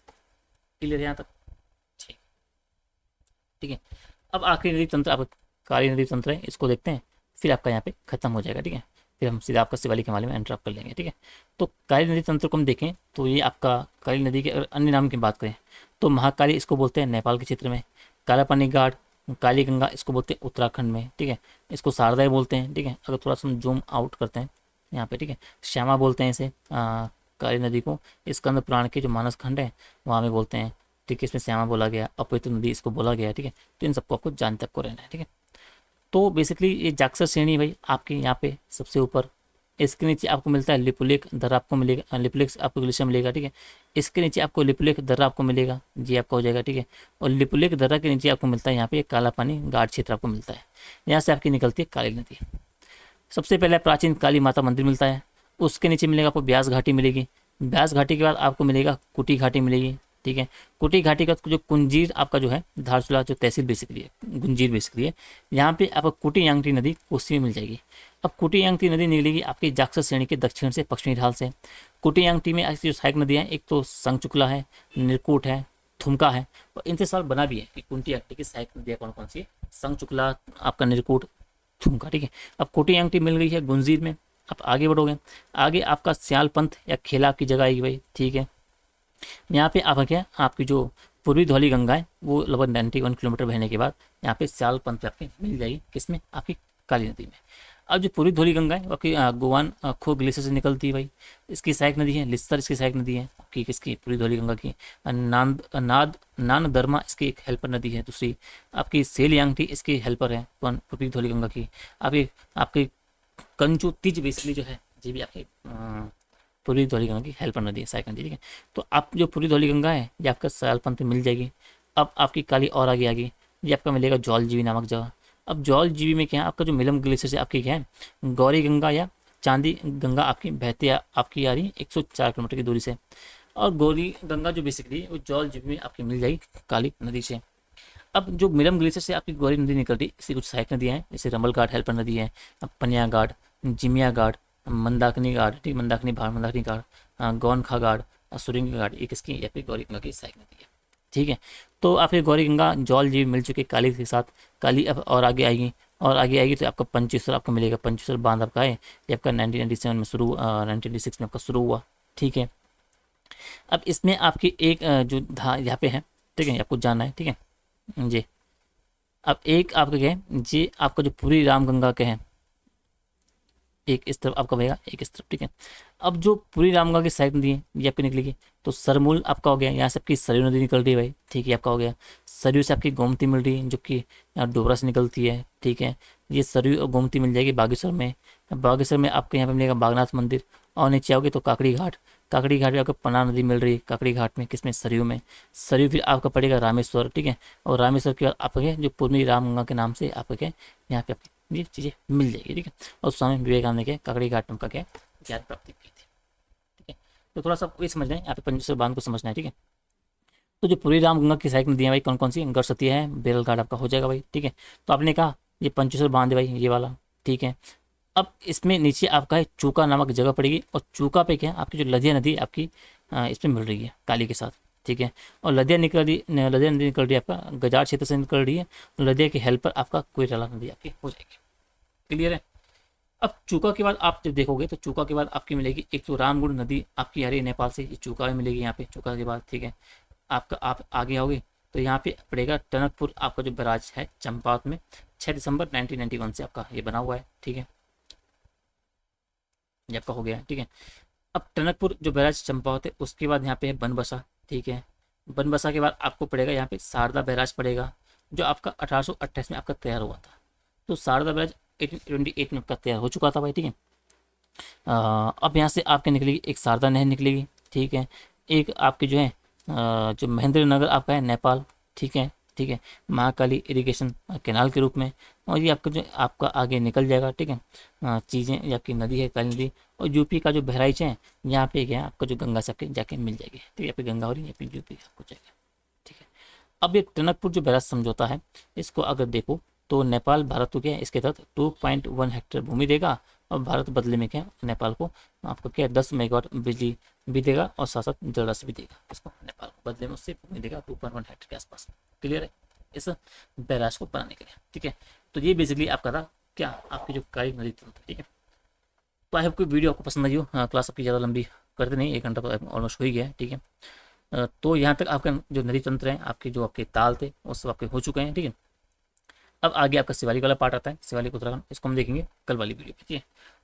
क्लियर है यहाँ तक, ठीक, ठीक है। अब आखिरी नदी तंत्र आप काली नदी तंत्र है, इसको देखते हैं, फिर आपका यहाँ पे खत्म हो जाएगा, ठीक है। फिर हम सीधा आपका शिवालिक हिमालय में एंटर कर लेंगे, ठीक है। तो काली नदी तंत्र को हम देखें तो ये आपका काली नदी के अगर अन्य नाम की बात करें तो महाकाली इसको बोलते हैं नेपाल के क्षेत्र में। काला पानी घाट, काली गंगा इसको बोलते हैं उत्तराखंड में, ठीक है। इसको शारदाई बोलते हैं, ठीक है। अगर थोड़ा सा हम जूम आउट करते हैं यहाँ पे, ठीक है, श्यामा बोलते हैं इसे काली नदी को। स्कंद पुराण के जो मानस खंड है वहाँ में बोलते हैं, ठीक है। इसमें श्यामा बोला गया, अपवित्र नदी इसको बोला गया, ठीक है। तो इन सबको आपको जानते आपको रहना है, ठीक है। तो बेसिकली ये जाक्सर श्रेणी भाई आपके यहाँ पे सबसे ऊपर, इसके नीचे आपको मिलता है लिपुलेख दर्रा आपको मिलेगा, लिपुलेख आपको ग्लेशियर मिलेगा, ठीक है। इसके नीचे आपको लिपुलेख दर्रा आपको मिलेगा, जी आपका हो जाएगा, ठीक है। और लिपुलेख दर्रा के नीचे आपको मिलता है यहाँ पे काला पानी घाट क्षेत्र आपको मिलता है। यहाँ से आपकी निकलती है काली नदी। सबसे पहले प्राचीन काली माता मंदिर मिलता है, उसके नीचे मिलेगा आपको ब्यास घाटी मिलेगी। ब्यास घाटी के बाद आपको मिलेगा कुटी घाटी मिलेगी, ठीक है। कुटी घाटी का जो कुंजीर आपका जो है धारचूला जो तहसील बेसिकली है, गुंजीर बेसिकली है, यहाँ पे आपको कुटी यांगटी नदी कोसी में मिल जाएगी। अब कुटी यांगटी नदी निकलेगी आपकी जाक्सर श्रेणी के दक्षिण से पश्चिमी ढाल से। कुटी यांगटी में ऐसी जो सहायक नदियाँ हैं, एक तो संगचुकला है, निर्कूट है, थुमका है, और इनसे सवाल बना भी है कि कुटी यांगटी की सहायक नदियाँ कौन कौन सी है, संगचुकला आपका, निर्कूट, थुमका, ठीक है। अब कुटी यांगटी मिल गई है गुंजीर में। आप आगे बढ़ोगे, आगे आपका स्याल पंथ या खेला आपकी जगह आएगी भाई, ठीक है। यहाँ पे आपका क्या, आपकी जो पूर्वी धौली गंगा है वो लगभग 91 किलोमीटर बहने के बाद यहाँ पे स्याल पंथ आपके मिल जाएगी, किसमें, आपकी काली नदी में। अब जो पूर्वी धौली गंगा है वो आपकी गोवान खो ग्लेशियर से निकलती है भाई, इसकी सहायक नदी है। लिस्तर इसकी सहायक नदी है आपकी, किसकी, पूर्वी धौली गंगा की। नान दरमा इसकी एक हेल्पर नदी है दूसरी आपकी। सेल यांगटी इसकी हेल्पर है, कौन, पूर्वी धौली गंगा की। आपकी कंचू तीज बेसिकली जो है, ये भी आपकी पूर्वी धौलीगंगा की हेल्पर नदी है, सहायक नदी, ठीक है। तो आप जो पूर्वी धौलीगंगा है ये आपका सयालपंथ में मिल जाएगी। अब आपकी काली और आगे आगे ये आपका मिलेगा जौलजीबी नामक जगह। अब जौलजीबी में क्या है, आपका जो मिलम ग्लेशियर से आपकी क्या है, गौरी गंगा या चांदी गंगा आपकी बहती आपकी आ रही है 104 किलोमीटर की दूरी से। और गौरी गंगा जो बेसिकली वो जौलजीबी में आपकी मिल जाएगी काली नदी से। अब जो मिलम ग्लेशियर से आपकी गौरी नदी निकल रही, इसकी कुछ सहायक नदियाँ हैं, जैसे रंबल घाट हेल्पर नदी है, पनिया घाट, जिमिया घाट, मंदाकिनी घाट, ठीक, मंदाकिनी भार, मंदाकिनी घाट, गौनखा घाट, सुरिंग घाट, ये किसकी या फिर गौरी गंगा की सहायक नदी है, ठीक है। तो आपकी गौरी गंगा जौल जीव मिल चुके काली के साथ, काली अब और आगे आएगी, और आगे आएगी तो आपका पंचेश्वर आपको मिलेगा। पंचेश्वर बांध आपका है ये आपका 1997 में शुरू 1996 में आपका शुरू हुआ, ठीक है। अब इसमें आपकी एक जो यहाँ पे है, ठीक है, आपको जानना है, ठीक है जी। अब एक आपका क्या है जी, आपका जो पूरी रामगंगा के हैं, एक इस तरफ आपका बहेगा, एक इस तरफ, ठीक है। अब जो पूरी रामगंगा की साइड नदी है ये आपकी निकलेगी, तो सरमूल आपका हो गया, यहाँ से आपकी सरयू नदी निकल रही है भाई, ठीक है, आपका हो गया। सरयू से आपकी गोमती मिल रही है जो कि यहाँ डोबरा से निकलती है, ठीक है। ये सरयू और गोमती मिल जाएगी बागेश्वर में। बागेश्वर में आपके यहाँ पे मिलेगा बागनाथ मंदिर, और नीचे आओगे तो काकड़ी घाट। काकड़ी घाट में आपको पना नदी मिल रही है, काकड़ी घाट में किसमें, सरयू में। सरयू फिर आपका पड़ेगा रामेश्वर, ठीक है। और रामेश्वर के बाद आपके जो पूर्वी रामगंगा के नाम से आपका क्या यहाँ पे आपकी ये चीज़ें मिल जाएगी, ठीक है। और स्वामी विवेकानंद के काकड़ी घाट का क्या ज्ञान प्राप्ति की थी, ठीक है। तो थोड़ा सा ये समझना है, यहाँ पे पंचेश्वर बांध को समझना है, ठीक है। तो जो पूरी रामगंगा की सहायक नदियाँ भाई कौन कौन सी, गढ़सतिया है, बेरल घाट आपका हो जाएगा भाई, ठीक है। तो आपने कहा ये पंचेश्वर बांध है भाई, ये वाला, ठीक है। अब इसमें नीचे आपका है चूका नामक जगह पड़ेगी, और चूका पे क्या आपकी जो लदिया नदी आपकी इसमें मिल रही है काली के साथ, ठीक है। और लदिया लदिया नदी निकल रही है आपका गजार क्षेत्र से निकल रही है। लदिया की हेल्प पर आपका कोयराला नदी आपकी हो जाएगी, क्लियर है। अब चूका के बाद आप जब देखोगे तो चूका के बाद आपकी मिलेगी एक तो रामगुड़ नदी आपकी आ रही है नेपाल से, ये चूका में मिलेगी यहाँ पे, चूका के बाद, ठीक है। आपका आप आगे आओगे तो यहाँ पे पड़ेगा टनकपुर आपका जो बैराज है चंपावत में, 6 दिसंबर 1991 से आपका ये बना हुआ है, ठीक है, ये आपका हो गया, ठीक है। अब टनकपुर जो बैराज चंपावत है उसके बाद यहाँ पे है बनबसा, ठीक है। बनबसा के बाद आपको पड़ेगा यहाँ पे शारदा बैराज पड़ेगा, जो आपका 1828 में आपका तैयार हुआ था। तो शारदा बैराज 1828 में आपका तैयार हो चुका था भाई, ठीक है। अब यहाँ से आपके निकलेगी एक शारदा नहर निकलेगी, ठीक है। एक आपके जो है जो महेंद्र नगर आपका है नेपाल, ठीक है, ठीक है, महाकाली इरिगेशन कैनाल के रूप में। और ये आपका जो आपका आगे निकल जाएगा, ठीक है। चीज़ें ये आपकी नदी है काली नदी। और यूपी का जो बहराइच है यहाँ पे क्या है आपका जो गंगा से आपके जाके मिल जाएगी, ठीक है, यहाँ पे गंगा हो रही है, यहाँ पे यूपी आपको जाएगा, ठीक है। अब ये टनकपुर जो बैराज समझौता है इसको अगर देखो तो नेपाल भारत को क्या है इसके तहत 2.1 हेक्टेयर भूमि देगा, और भारत बदले में क्या नेपाल को आपको क्या 10 मेगावाट बिजली भी देगा, और साथ साथ जल राशि भी देगा। इसको नेपाल को बदले में उससे भूमि देगा 2.1 हेक्टेयर के आसपास, क्लियर है, इस बैराज को बनाने के लिए, ठीक है। तो ये बेसिकली आपका था क्या आपकी जो कार्य नदी तंत्र, ठीक है। तो आई होप कोई वीडियो आपको पसंद आई हो। क्लास आपकी ज़्यादा लंबी करते नहीं, 1 घंटा तो ऑलमोस्ट हो ही गया है, ठीक है। तो यहाँ तक आपका जो नदी तंत्र है आपके जो आपके ताल थे वो सब आपके हो चुके हैं, ठीक है। अब आगे आपका शिवालिक वाला पार्ट आता है, शिवालिक उत्तराखंड, इसको हम देखेंगे कल वाली वीडियो में, ठीक है।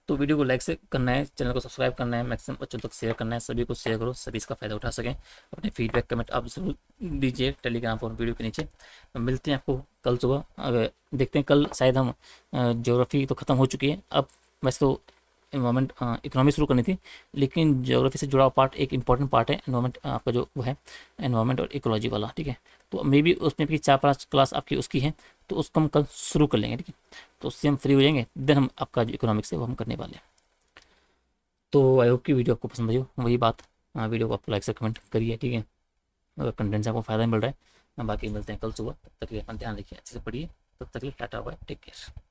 तो वीडियो को लाइक से करना है, चैनल को सब्सक्राइब करना है, मैक्सिमम बच्चों तक शेयर करना है, सभी को शेयर करो, सभी इसका फायदा उठा सकें। अपने फीडबैक कमेंट आप जरूर दीजिए टेलीग्राम पर वीडियो के नीचे। मिलते हैं आपको कल सुबह। अगर देखते हैं कल शायद हम ज्योग्राफी तो ख़त्म हो चुकी है, अब वैसे तो इन्वायरमेंट इकोनॉमी शुरू करनी थी, लेकिन ज्योग्राफी से जुड़ा हुआ पार्ट एक इंपॉर्टेंट पार्ट है इन्वायरमेंट आपका जो वो है इन्वायरमेंट और इकोलॉजी वाला, ठीक है। तो मे बी उसमें भी 4-5 क्लास आपकी उसकी है, तो उसको हम कल शुरू कर लेंगे, ठीक है। तो उससे हम फ्री हो जाएंगे, देन हम आपका जो इकोनॉमिक्स है वो हम करने वाले हैं। तो आई होप की वीडियो आपको पसंद आई हो, वही बात, वीडियो को आप लाइक से कमेंट करिए, ठीक है, अगर कंटेंट से आपको फ़ायदा मिल रहा है। बाकी मिलते हैं कल सुबह, तब तक के लिए अपना ध्यान रखिए, अच्छे से पढ़िए, तब तक के लिए टाटा बाय, टेक केयर।